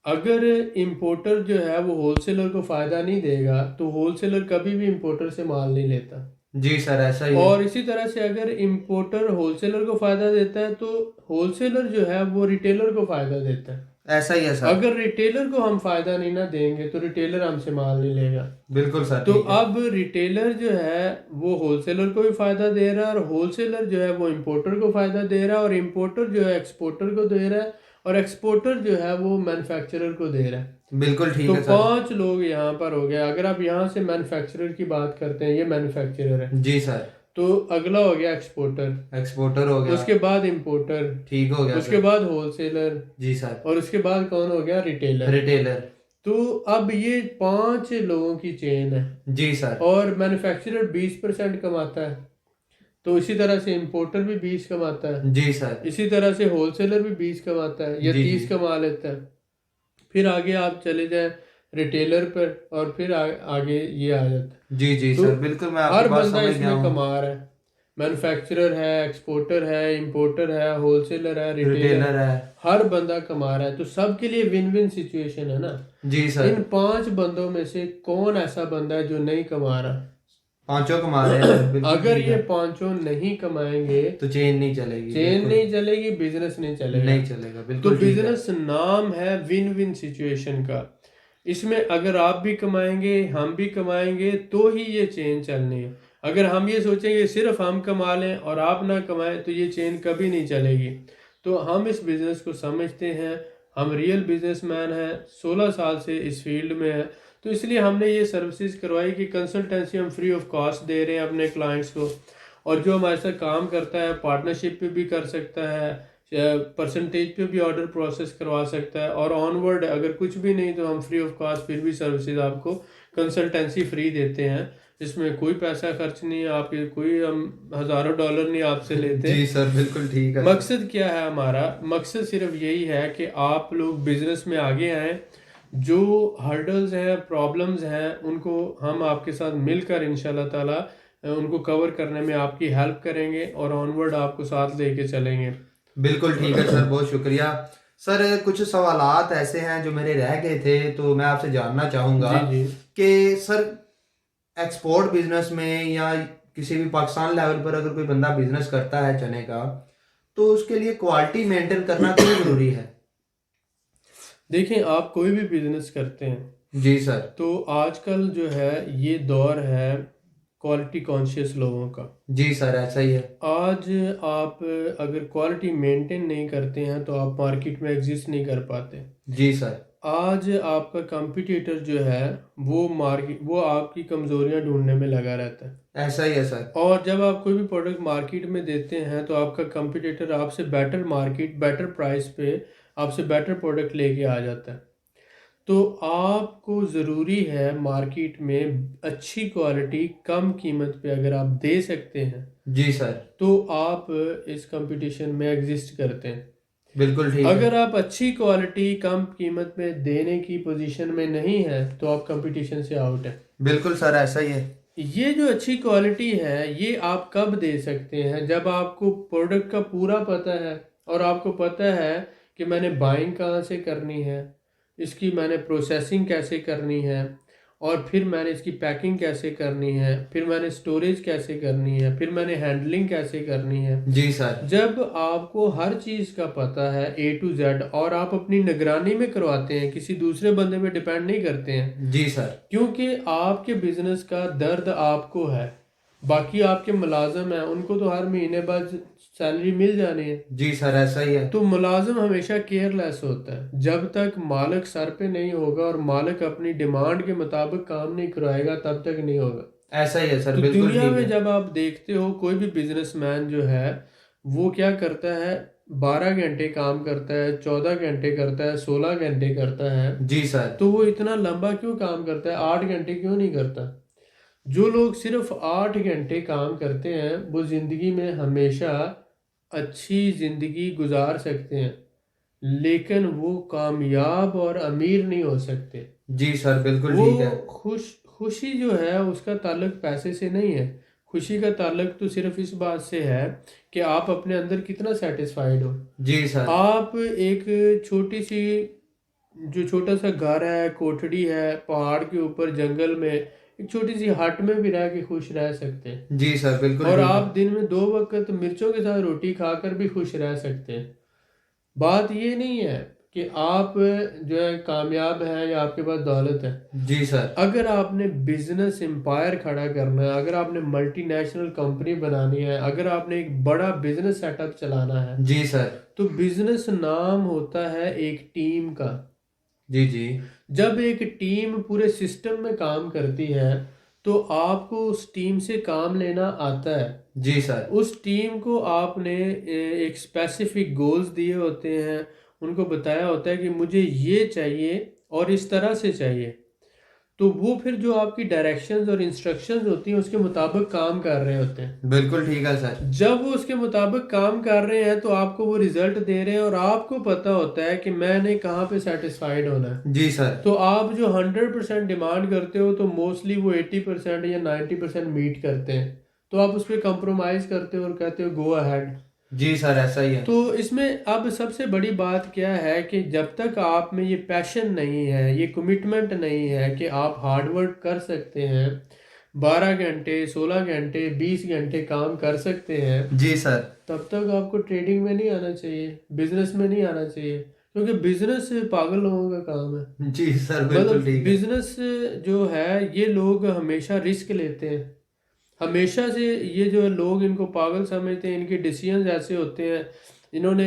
[SPEAKER 2] अगर इंपोर्टर जो है वो होलसेलर को फ़ायदा नहीं देगा तो होलसेलर कभी भी इंपोर्टर से माल नहीं लेता।
[SPEAKER 1] जी सर, ऐसा ही है।
[SPEAKER 2] और इसी तरह से अगर इंपोर्टर होलसेलर को फ़ायदा देता है तो होलसेलर जो है वो रिटेलर को फ़ायदा देता है।
[SPEAKER 1] ऐसा ही है सर।
[SPEAKER 2] अगर रिटेलर को हम फ़ायदा नहीं ना देंगे तो रिटेलर हमसे माल नहीं लेगा।
[SPEAKER 1] बिल्कुल सर
[SPEAKER 2] तो
[SPEAKER 1] ठीक है।
[SPEAKER 2] अब रिटेलर जो है वो होलसेलर को भी फायदा दे रहा है, और होलसेलर जो है वो इंपोर्टर को फायदा दे रहा है, और इंपोर्टर जो है एक्सपोर्टर को दे रहा है, और एक्सपोर्टर जो है वो मैन्युफैक्चरर को दे रहा है।
[SPEAKER 1] बिल्कुल ठीक
[SPEAKER 2] तो
[SPEAKER 1] है सर।
[SPEAKER 2] 5 लोग यहाँ पर हो गए। अगर आप यहाँ से मैन्युफैक्चरर की बात करते हैं, ये मैन्युफैक्चरर है,
[SPEAKER 1] जी सर।
[SPEAKER 2] तो अगला हो गया एक्सपोर्टर,
[SPEAKER 1] एक्सपोर्टर हो गया।
[SPEAKER 2] उसके बाद इंपोर्टर,
[SPEAKER 1] ठीक हो गया
[SPEAKER 2] उसके
[SPEAKER 1] सर।
[SPEAKER 2] बाद होलसेलर,
[SPEAKER 1] जी सर।
[SPEAKER 2] और उसके बाद कौन हो गया, रिटेलर।
[SPEAKER 1] रिटेलर।
[SPEAKER 2] तो अब ये 5 लोगों की चेन है,
[SPEAKER 1] जी सर।
[SPEAKER 2] और मैन्युफैक्चरर 20% कमाता है, तो इसी तरह से इंपोर्टर भी 20 कमाता है,
[SPEAKER 1] जी सर।
[SPEAKER 2] इसी तरह से होलसेलर भी 20 कमाता है या
[SPEAKER 1] जी
[SPEAKER 2] 30 कमा लेता है। फिर आगे आप चले जाएं रिटेलर पर, और फिर आगे ये आ जाता है।
[SPEAKER 1] जी जी
[SPEAKER 2] तो
[SPEAKER 1] सर, बिल्कुल मैं
[SPEAKER 2] हर
[SPEAKER 1] आपकी बात
[SPEAKER 2] बंदा
[SPEAKER 1] समझ गया
[SPEAKER 2] इसमें
[SPEAKER 1] हूँ।
[SPEAKER 2] कमा रहा है। मैन्युफैक्चरर है, एक्सपोर्टर है, इंपोर्टर है, होलसेलर है, रिटेलर,
[SPEAKER 1] रिटेलर है।
[SPEAKER 2] हर बंदा कमा रहा है। तो सबके लिए विन विन सिचुएशन है ना।
[SPEAKER 1] जी सर।
[SPEAKER 2] इन 5 बंदों में से कौन ऐसा बंदा है जो नहीं कमा रहा?
[SPEAKER 1] पांचों कमा रहे हैं, बिल्कुल
[SPEAKER 2] अगर
[SPEAKER 1] ठीक
[SPEAKER 2] ये
[SPEAKER 1] है।
[SPEAKER 2] 5 नहीं कमाएंगे
[SPEAKER 1] तो चेन नहीं चलेगी।
[SPEAKER 2] चेन
[SPEAKER 1] बिल्कुल
[SPEAKER 2] नहीं चलेगी, बिजनेस नहीं चलेगा।
[SPEAKER 1] नहीं चलेगा।
[SPEAKER 2] तो
[SPEAKER 1] बिल्कुल ठीक है।
[SPEAKER 2] बिजनेस नाम है विन विन सिचुएशन का। इसमें अगर आप भी कमाएंगे, हम भी कमाएंगे, तो ही ये चेन चलनी है। अगर हम ये सोचेंगे सिर्फ हम कमा लें और आप ना कमाएं तो ये चेन कभी नहीं चलेगी। तो हम इस बिज़नेस को समझते हैं, हम रियल बिजनेसमैन हैं, 16 साल से इस फील्ड में हैं, तो इसलिए हमने ये सर्विसेज करवाई कि कंसल्टेंसी हम फ्री ऑफ कॉस्ट दे रहे हैं अपने क्लाइंट्स को, और जो हमारे साथ काम करता है पार्टनरशिप पे भी कर सकता है, परसेंटेज पे भी ऑर्डर प्रोसेस करवा सकता है, और ऑनवर्ड अगर कुछ भी नहीं तो हम फ्री ऑफ कॉस्ट फिर भी सर्विसेज आपको कंसल्टेंसी फ्री देते हैं, जिसमें कोई पैसा खर्च नहीं है, आपके कोई हम हज़ारों डॉलर नहीं आपसे लेते।
[SPEAKER 1] जी सर, बिल्कुल ठीक है।
[SPEAKER 2] मकसद क्या है हमारा? मकसद सिर्फ यही है कि आप लोग बिजनेस में आगे आएँ, जो हर्डल्स हैं, प्रॉब्लम्स हैं, उनको हम आपके साथ मिलकर इंशाल्लाह ताला उनको कवर करने में आपकी हेल्प करेंगे और ऑनवर्ड आपको साथ लेके चलेंगे।
[SPEAKER 1] बिल्कुल ठीक है सर, बहुत शुक्रिया। सर कुछ सवालात ऐसे हैं जो मेरे रह गए थे, तो मैं आपसे जानना चाहूँगा
[SPEAKER 2] जी जी।
[SPEAKER 1] कि सर एक्सपोर्ट बिजनेस में या किसी भी पाकिस्तान लेवल पर अगर कोई बंदा बिजनेस करता है चने का, तो उसके लिए क्वालिटी मेंटेन करना क्यों जरूरी है?
[SPEAKER 2] देखें, आप कोई भी बिजनेस करते हैं
[SPEAKER 1] जी सर।
[SPEAKER 2] तो आजकल जो है ये दौर है क्वालिटी कॉन्शियस लोगों का।
[SPEAKER 1] जी सर, ऐसा ही है।
[SPEAKER 2] आज आप अगर क्वालिटी मेंटेन नहीं करते हैं तो आप मार्केट में एग्जिस्ट नहीं कर पाते।
[SPEAKER 1] जी सर।
[SPEAKER 2] आज आपका कंपटीटर जो है वो आपकी कमजोरियां ढूंढने में लगा रहता है,
[SPEAKER 1] ऐसा ही है सर।
[SPEAKER 2] और जब आप कोई भी प्रोडक्ट मार्केट में देते हैं तो आपका कंपटीटर आपसे बेटर प्राइस पे आपसे बेटर प्रोडक्ट लेके आ जाता है। तो आपको ज़रूरी है मार्केट में अच्छी क्वालिटी कम कीमत पे अगर आप दे सकते हैं
[SPEAKER 1] जी सर।
[SPEAKER 2] तो आप इस कंपटीशन में एग्जिस्ट करते हैं।
[SPEAKER 1] बिल्कुल ठीक है।
[SPEAKER 2] अगर आप अच्छी क्वालिटी कम कीमत में देने की पोजीशन में नहीं है तो आप कंपटीशन से आउट है।
[SPEAKER 1] बिल्कुल सर, ऐसा ही है।
[SPEAKER 2] ये जो अच्छी क्वालिटी है ये आप कब दे सकते हैं? जब आपको प्रोडक्ट का पूरा पता है और आपको पता है कि मैंने बाइंग कहाँ से करनी है, इसकी मैंने प्रोसेसिंग कैसे करनी है, और फिर मैंने इसकी पैकिंग कैसे करनी है, फिर मैंने स्टोरेज कैसे करनी है, फिर मैंने हैंडलिंग कैसे करनी है।
[SPEAKER 1] जी सर।
[SPEAKER 2] जब आपको हर चीज़ का पता है A to Z और आप अपनी निगरानी में करवाते हैं, किसी दूसरे बंदे पे डिपेंड नहीं करते हैं,
[SPEAKER 1] जी सर।
[SPEAKER 2] क्योंकि आपके बिजनेस का दर्द आपको है, बाकी आपके मुलाजम हैं उनको तो हर महीने बाद सैलरी मिल जानी है।
[SPEAKER 1] जी सर, ऐसा ही है।
[SPEAKER 2] तो मुलाजिम हमेशा केयरलेस होता है, जब तक मालिक सर पे नहीं होगा और मालिक अपनी डिमांड के मुताबिक काम नहीं करवाएगा तब तक नहीं होगा।
[SPEAKER 1] ऐसा ही है सर,
[SPEAKER 2] तो
[SPEAKER 1] बिल्कुल
[SPEAKER 2] दुनिया
[SPEAKER 1] ठीक
[SPEAKER 2] में
[SPEAKER 1] है।
[SPEAKER 2] जब आप देखते हो कोई भी बिजनेसमैन जो है वो क्या करता है, 12 घंटे काम करता है, 14 घंटे करता है, 16 घंटे करता है,
[SPEAKER 1] जी सर।
[SPEAKER 2] तो वो इतना लंबा क्यों काम करता है? 8 घंटे क्यों नहीं करता? जो लोग सिर्फ 8 घंटे काम करते हैं वो जिंदगी में हमेशा अच्छी जिंदगी गुजार सकते हैं, लेकिन वो कामयाब और अमीर नहीं हो सकते।
[SPEAKER 1] जी सर, बिल्कुल
[SPEAKER 2] वो
[SPEAKER 1] ठीक है।
[SPEAKER 2] खुशी जो है उसका ताल्लुक पैसे से नहीं है, खुशी का ताल्लुक तो सिर्फ इस बात से है कि आप अपने अंदर कितना सेटिस्फाइड हो।
[SPEAKER 1] जी सर।
[SPEAKER 2] आप एक छोटी सी जो छोटा सा घर है, कोठड़ी है पहाड़ के ऊपर जंगल में, एक छोटी सी हट में भी रह के खुश रह सकते हैं,
[SPEAKER 1] जी सर, बिल्कुल
[SPEAKER 2] और
[SPEAKER 1] ठीक है।
[SPEAKER 2] आप दिन में 2 वक्त मिर्चों के साथ रोटी खाकर भी खुश रह सकते हैं। बात ये नहीं है कि आप जो है कामयाब हैं या आपके पास दौलत है।
[SPEAKER 1] जी सर।
[SPEAKER 2] अगर आपने बिजनेस एम्पायर खड़ा करना है, अगर आपने मल्टीनेशनल कंपनी बनानी है, अगर आपने एक बड़ा बिजनेस सेटअप चलाना है,
[SPEAKER 1] जी सर।
[SPEAKER 2] तो बिजनेस नाम होता है एक टीम का।
[SPEAKER 1] जी जी।
[SPEAKER 2] जब एक टीम पूरे सिस्टम में काम करती है तो आपको उस टीम से काम लेना आता है।
[SPEAKER 1] जी सर।
[SPEAKER 2] उस टीम को आपने एक स्पेसिफिक गोल्स दिए होते हैं, उनको बताया होता है कि मुझे ये चाहिए और इस तरह से चाहिए, तो वो फिर जो आपकी डायरेक्शंस और इंस्ट्रक्शंस होती हैं उसके मुताबिक काम कर रहे होते हैं।
[SPEAKER 1] बिल्कुल ठीक है सर।
[SPEAKER 2] जब वो उसके मुताबिक काम कर रहे हैं तो आपको वो रिजल्ट दे रहे हैं और आपको पता होता है कि मैंने कहाँ पे सेटिस्फाइड होना है।
[SPEAKER 1] जी सर।
[SPEAKER 2] तो आप जो 100% डिमांड करते हो तो मोस्टली वो 80% या 90% मीट करते हैं, तो आप उस पर कंप्रोमाइज़ करते हो और कहते हो गो अहेड।
[SPEAKER 1] जी सर, ऐसा ही है।
[SPEAKER 2] तो इसमें अब सबसे बड़ी बात क्या है कि जब तक आप में ये पैशन नहीं है, ये कमिटमेंट नहीं है कि आप हार्ड वर्क कर सकते हैं, 12 घंटे 16 घंटे 20 घंटे काम कर सकते हैं,
[SPEAKER 1] जी सर।
[SPEAKER 2] तब तक आपको ट्रेडिंग में नहीं आना चाहिए, बिजनेस में नहीं आना चाहिए, क्योंकि बिजनेस पागल लोगों का काम है।
[SPEAKER 1] जी सर, बिल्कुल
[SPEAKER 2] मतलब
[SPEAKER 1] ठीक है।
[SPEAKER 2] बिजनेस जो है ये लोग हमेशा रिस्क लेते हैं, हमेशा से ये जो लोग इनको पागल समझते हैं, इनके डिसीजंस ऐसे होते हैं, इन्होंने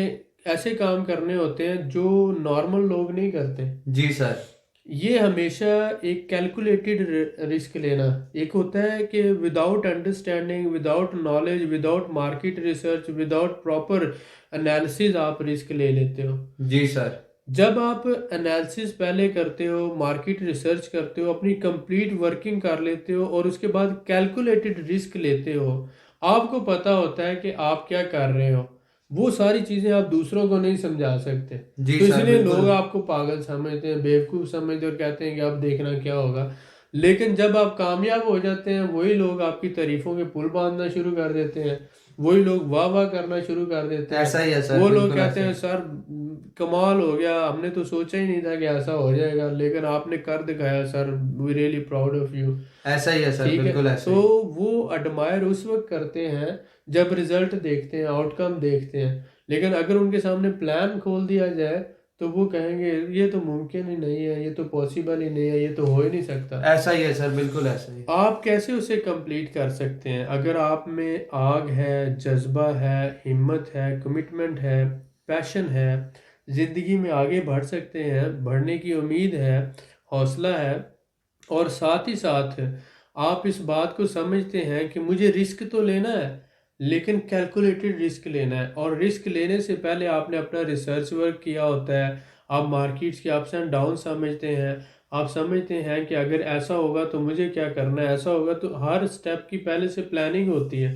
[SPEAKER 2] ऐसे काम करने होते हैं जो नॉर्मल लोग नहीं करते।
[SPEAKER 1] जी सर।
[SPEAKER 2] ये हमेशा एक कैलकुलेटेड रिस्क लेना। एक होता है कि without understanding, without knowledge, without market research, without proper analysis आप रिस्क ले लेते हो।
[SPEAKER 1] जी सर।
[SPEAKER 2] जब आप एनालिसिस पहले करते हो, मार्केट रिसर्च करते हो, अपनी कंप्लीट वर्किंग कर लेते हो और उसके बाद कैलकुलेटेड रिस्क लेते हो, आपको पता होता है कि आप क्या कर रहे हो। वो सारी चीज़ें आप दूसरों को नहीं समझा सकते।
[SPEAKER 1] जी
[SPEAKER 2] तो
[SPEAKER 1] सर
[SPEAKER 2] इसलिए
[SPEAKER 1] बिल्कुल।
[SPEAKER 2] लोग आपको पागल समझते हैं, बेवकूफ़ समझते हैं और कहते हैं कि अब देखना क्या होगा। लेकिन जब आप कामयाब हो जाते हैं, वही लोग आपकी तारीफों के पुल बांधना शुरू कर देते हैं, वही लोग वाह वाह करना शुरू कर देते हैं।
[SPEAKER 1] ऐसा ही है सर,
[SPEAKER 2] वो लोग
[SPEAKER 1] बिल्कुल
[SPEAKER 2] कहते
[SPEAKER 1] ऐसा
[SPEAKER 2] हैं
[SPEAKER 1] ही।
[SPEAKER 2] सर कमाल हो गया, हमने तो सोचा ही नहीं था कि ऐसा हो जाएगा, लेकिन आपने कर दिखाया sir, we really proud of you.
[SPEAKER 1] ऐसा ही है सर,
[SPEAKER 2] ठीक है।
[SPEAKER 1] बिल्कुल ऐसा
[SPEAKER 2] तो
[SPEAKER 1] ही।
[SPEAKER 2] वो एडमायर उस वक्त करते हैं जब रिजल्ट देखते हैं, आउटकम देखते हैं। लेकिन अगर उनके सामने प्लान खोल दिया जाए तो वो कहेंगे ये तो मुमकिन ही नहीं है, ये तो पॉसिबल ही नहीं है, ये तो हो ही नहीं सकता।
[SPEAKER 1] ऐसा ही है सर, बिल्कुल ऐसा ही।
[SPEAKER 2] आप कैसे उसे कंप्लीट कर सकते हैं? अगर आप में आग है, जज्बा है, हिम्मत है, कमिटमेंट है, पैशन है, ज़िंदगी में आगे बढ़ सकते हैं, बढ़ने की उम्मीद है, हौसला है, और साथ ही साथ आप इस बात को समझते हैं कि मुझे रिस्क तो लेना है, लेकिन कैलकुलेटेड रिस्क लेना है, और रिस्क लेने से पहले आपने अपना रिसर्च वर्क किया होता है, आप मार्केट्स के अप्स एंड डाउन समझते हैं, आप समझते हैं कि अगर ऐसा होगा तो मुझे क्या करना है, ऐसा होगा तो हर स्टेप की पहले से प्लानिंग होती है।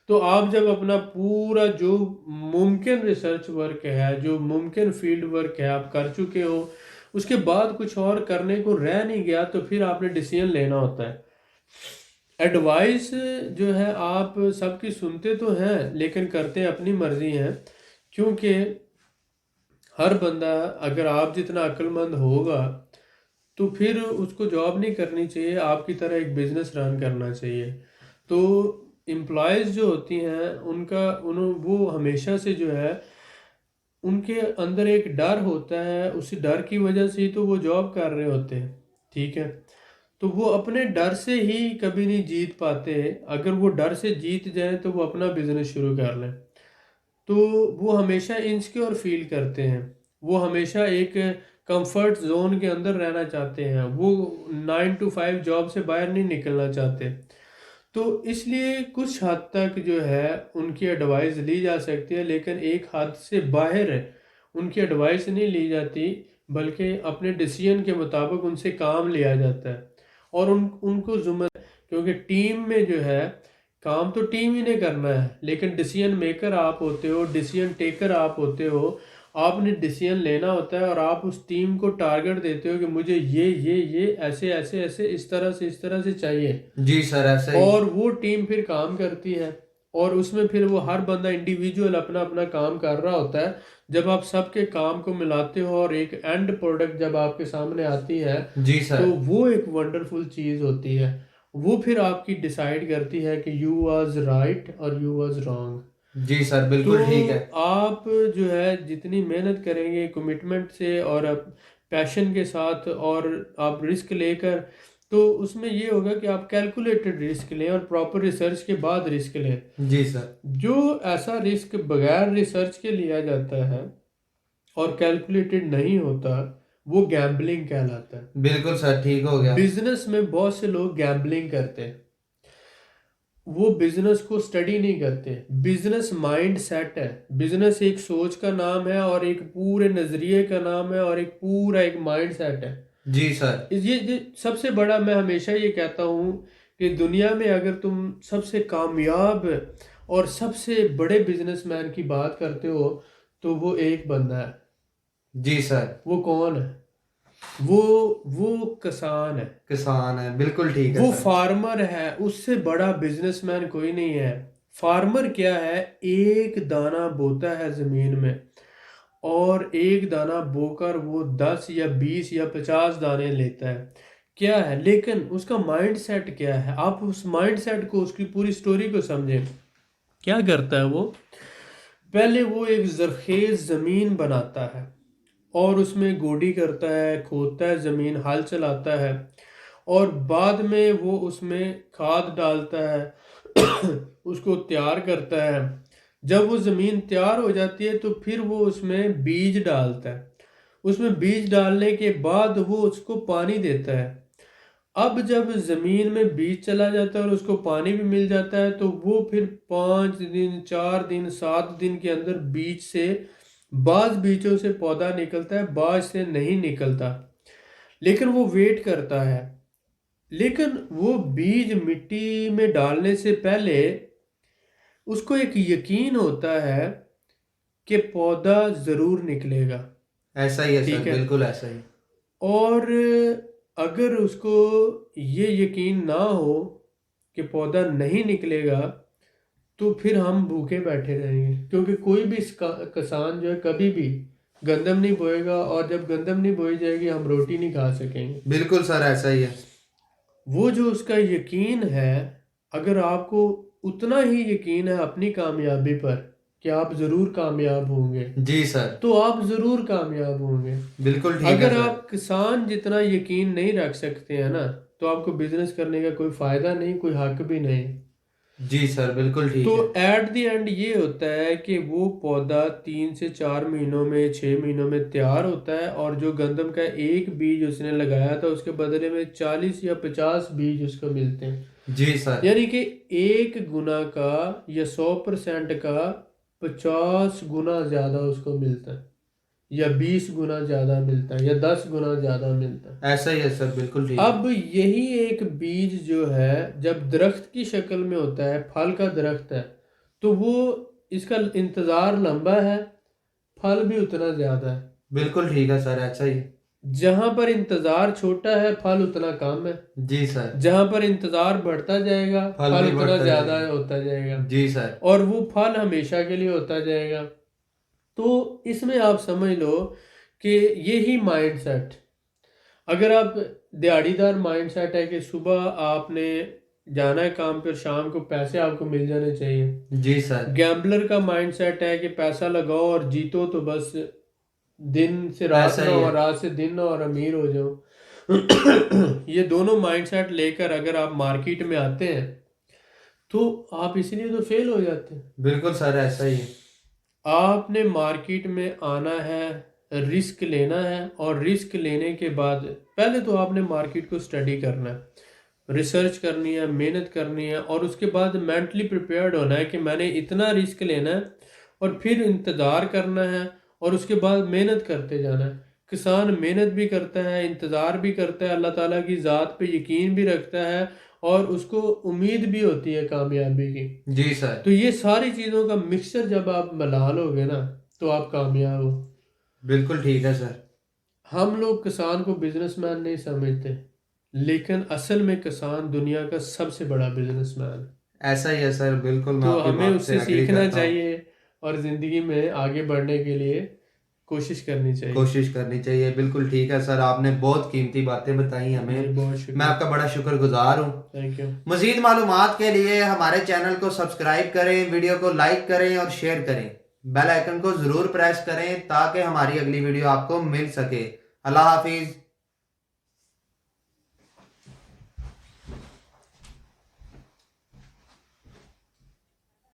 [SPEAKER 2] तो आप जब अपना पूरा जो मुमकिन रिसर्च वर्क है, जो मुमकिन फील्ड वर्क है आप कर चुके हो, उसके बाद कुछ और करने को रह नहीं गया, तो फिर आपने डिसीजन लेना होता है। एडवाइस जो है आप सबकी सुनते तो हैं, लेकिन करते अपनी मर्जी हैं। क्योंकि हर बंदा, अगर आप जितना अक्लमंद होगा तो फिर उसको जॉब नहीं करनी चाहिए, आपकी तरह एक बिजनेस रन करना चाहिए। तो एम्प्लॉयज़ जो होती हैं उनका वो हमेशा से जो है, उनके अंदर एक डर होता है, उसी डर की वजह से ही तो वो जॉब कर रहे होते हैं। ठीक है। तो वो अपने डर से ही कभी नहीं जीत पाते। अगर वो डर से जीत जाए तो वो अपना बिजनेस शुरू कर लें। तो वो हमेशा इनसिक्योर फील करते हैं, वो हमेशा एक कंफर्ट जोन के अंदर रहना चाहते हैं, वो 9 to 5 जॉब से बाहर नहीं निकलना चाहते। तो इसलिए कुछ हद तक जो है उनकी एडवाइस ली जा सकती है, लेकिन एक हद से बाहर उनकी एडवाइस नहीं ली जाती, बल्कि अपने डिसीजन के मुताबिक उनसे काम लिया जाता है। और उनको जुम्मे, क्योंकि टीम में जो है काम तो टीम ही ने करना है, लेकिन डिसीजन मेकर आप होते हो, डिसीजन टेकर आप होते हो। आपने डिसीजन लेना होता है और आप उस टीम को टारगेट देते हो कि मुझे ये ऐसे ऐसे ऐसे इस तरह से चाहिए।
[SPEAKER 1] जी सर, ऐसा ही।
[SPEAKER 2] और वो टीम फिर काम करती है, और उसमें फिर वो हर बंदा इंडिविजुअल अपना अपना काम कर रहा होता है। जब आप सबके काम को मिलाते हो और एक एंड प्रोडक्ट जब आपके सामने आती है,
[SPEAKER 1] जी
[SPEAKER 2] तो
[SPEAKER 1] सर।
[SPEAKER 2] वो एक वंडरफुल चीज़ होती है। वो फिर आपकी डिसाइड करती है कि यू वाज राइट और यू वाज रॉन्ग।
[SPEAKER 1] जी सर,
[SPEAKER 2] तो
[SPEAKER 1] बिल्कुल ठीक है।
[SPEAKER 2] आप जो है जितनी मेहनत करेंगे कमिटमेंट से और पैशन के साथ, और आप रिस्क लेकर, तो उसमें ये होगा कि आप कैलकुलेटेड रिस्क लें और प्रॉपर रिसर्च के बाद रिस्क लें।
[SPEAKER 1] जी सर।
[SPEAKER 2] जो ऐसा रिस्क बगैर रिसर्च के लिया जाता है और कैलकुलेटेड नहीं होता, वो गैम्बलिंग कहलाता है।
[SPEAKER 1] बिल्कुल सर, ठीक हो गया।
[SPEAKER 2] बिजनेस में बहुत से लोग गैम्बलिंग करते हैं, वो बिजनेस को स्टडी नहीं करते। बिजनेस माइंड सेट है, बिजनेस एक सोच का नाम है और एक पूरे नजरिए का नाम है और एक पूरा एक माइंड सेट है।
[SPEAKER 1] जी सर।
[SPEAKER 2] ये सबसे बड़ा, मैं हमेशा ये कहता हूँ कि दुनिया में अगर तुम सबसे कामयाब और सबसे बड़े बिजनेसमैन की बात करते हो, तो वो एक बंदा है।
[SPEAKER 1] जी सर।
[SPEAKER 2] वो कौन है? वो वो किसान है,
[SPEAKER 1] किसान है, बिल्कुल ठीक है
[SPEAKER 2] वो
[SPEAKER 1] सर।
[SPEAKER 2] फार्मर है। उससे बड़ा बिजनेसमैन कोई नहीं है। फार्मर क्या है? एक दाना बोता है जमीन में, और एक दाना बोकर वो 10 या 20 या 50 दाने लेता है। क्या है? लेकिन उसका माइंड सेट क्या है? आप उस माइंड सेट को, उसकी पूरी स्टोरी को समझें। क्या करता है वो? पहले वो एक जरखेज जमीन बनाता है और उसमें गोडी करता है, खोदता है जमीन, हल चलाता है, और बाद में वो उसमें खाद डालता है, उसको तैयार करता है। जब वो ज़मीन तैयार हो जाती है तो फिर वो उसमें बीज डालता है। उसमें बीज डालने के बाद वो उसको पानी देता है। अब जब ज़मीन में बीज चला जाता है और उसको पानी भी मिल जाता है तो वो फिर 5 दिन, 4 दिन, 7 दिन के अंदर बीज से, बाज़ बीजों से पौधा निकलता है, बाज़ से नहीं निकलता। लेकिन वो वेट करता है। लेकिन वो बीज मिट्टी में डालने से पहले उसको एक यकीन होता है कि पौधा ज़रूर निकलेगा।
[SPEAKER 1] ऐसा ही है सर,
[SPEAKER 2] ठीक है।
[SPEAKER 1] बिल्कुल ऐसा ही।
[SPEAKER 2] और अगर उसको ये यकीन ना हो कि पौधा नहीं निकलेगा तो फिर हम भूखे बैठे रहेंगे, क्योंकि कोई भी किसान जो है कभी भी गंदम नहीं बोएगा, और जब गंदम नहीं बोई जाएगी हम रोटी नहीं खा सकेंगे।
[SPEAKER 1] बिल्कुल सर, ऐसा ही है।
[SPEAKER 2] वो जो उसका यकीन है, अगर आपको उतना ही यकीन है अपनी कामयाबी पर कि आप ज़रूर कामयाब होंगे,
[SPEAKER 1] जी सर,
[SPEAKER 2] तो आप ज़रूर कामयाब होंगे।
[SPEAKER 1] बिल्कुल ठीक है
[SPEAKER 2] अगर
[SPEAKER 1] सर।
[SPEAKER 2] आप किसान जितना यकीन नहीं रख सकते हैं ना, तो आपको बिजनेस करने का कोई फायदा नहीं, कोई हक भी नहीं।
[SPEAKER 1] जी सर, बिल्कुल ठीक
[SPEAKER 2] तो
[SPEAKER 1] है।
[SPEAKER 2] एट द एंड ये होता है कि वो पौधा 3 से 4 महीनों में, 6 महीनों में तैयार होता है, और जो गंदम का एक बीज उसने लगाया था उसके बदले में 40 या 50 बीज उसको मिलते हैं।
[SPEAKER 1] जी सर,
[SPEAKER 2] यानी कि 1 गुना का या 100% का 50 गुना ज़्यादा उसको मिलता है, या 20 गुना ज़्यादा मिलता है, या 10 गुना ज़्यादा मिलता है।
[SPEAKER 1] ऐसा ही है सर, बिल्कुल ठीक है।
[SPEAKER 2] अब यही एक बीज जो है जब दरख्त की शक्ल में होता है, फल का दरख्त है, तो वो, इसका इंतज़ार लंबा है, फल भी उतना ज़्यादा है।
[SPEAKER 1] बिल्कुल ठीक है सर, ऐसा ही।
[SPEAKER 2] जहाँ पर इंतज़ार छोटा है फल उतना कम है,
[SPEAKER 1] जी सर,
[SPEAKER 2] जहाँ पर इंतज़ार बढ़ता जाएगा
[SPEAKER 1] फल
[SPEAKER 2] फल
[SPEAKER 1] भी
[SPEAKER 2] उतना
[SPEAKER 1] बढ़ता
[SPEAKER 2] ज़्यादा
[SPEAKER 1] जाएगा।
[SPEAKER 2] होता जाएगा,
[SPEAKER 1] जी सर,
[SPEAKER 2] और वो फल हमेशा के लिए होता जाएगा। तो इसमें आप समझ लो कि यही माइंडसेट, अगर आप, दिहाड़ीदार माइंडसेट है कि सुबह आपने जाना है काम पर, शाम को पैसे आपको मिल जाने चाहिए।
[SPEAKER 1] जी सर,
[SPEAKER 2] गैम्बलर का माइंडसेट है कि पैसा लगाओ और जीतो, तो बस दिन से रात
[SPEAKER 1] ऐसा
[SPEAKER 2] ना
[SPEAKER 1] ही
[SPEAKER 2] हो,
[SPEAKER 1] है।
[SPEAKER 2] रात से दिन ना हो और अमीर हो जाओ। ये दोनों माइंडसेट लेकर अगर आप मार्केट में आते हैं तो आप इसलिए तो फेल हो जाते हैं।
[SPEAKER 1] बिल्कुल सर, ऐसा ही है।
[SPEAKER 2] आपने मार्केट में आना है, रिस्क लेना है, और रिस्क लेने के बाद पहले तो आपने मार्केट को स्टडी करना है, रिसर्च करनी है, मेहनत करनी है, और उसके बाद मेंटली प्रिपेयर्ड होना है कि मैंने इतना रिस्क लेना है, और फिर इंतज़ार करना है, और उसके बाद मेहनत करते जाना है। किसान मेहनत भी करता है, इंतज़ार भी करता है, अल्लाह ताला की ज़ात पे यकीन भी रखता है, और उसको उम्मीद भी होती है कामयाबी की।
[SPEAKER 1] जी सर,
[SPEAKER 2] तो ये सारी चीज़ों का मिक्सचर जब आप मिला लोगे ना, तो आप कामयाब हो।
[SPEAKER 1] बिल्कुल ठीक है सर।
[SPEAKER 2] हम लोग किसान को बिजनेसमैन नहीं समझते, लेकिन असल में किसान दुनिया का सबसे बड़ा बिजनेसमैन है।
[SPEAKER 1] ऐसा ही है सर, बिल्कुल मैं
[SPEAKER 2] तो
[SPEAKER 1] आपकी
[SPEAKER 2] हमें
[SPEAKER 1] बात से
[SPEAKER 2] उससे
[SPEAKER 1] एग्री
[SPEAKER 2] सीखना
[SPEAKER 1] करता हूँ।
[SPEAKER 2] चाहिए, और ज़िंदगी में आगे बढ़ने के लिए कोशिश करनी चाहिए।
[SPEAKER 1] कोशिश करनी चाहिए, बिल्कुल ठीक है सर। आपने बहुत कीमती बातें बताई
[SPEAKER 2] जी,
[SPEAKER 1] हमें।
[SPEAKER 2] बहुत
[SPEAKER 1] मैं
[SPEAKER 2] शुक्रिया।
[SPEAKER 1] आपका बड़ा शुक्रगुजार हूँ।
[SPEAKER 2] Thank you.
[SPEAKER 1] मज़ीद मालूमात के लिए हमारे चैनल को सब्सक्राइब करें, वीडियो को लाइक करें और शेयर करें। बेल आइकन को ज़रूर प्रेस करें ताकि हमारी अगली वीडियो आपको मिल सके। अल्लाह हाफिज़।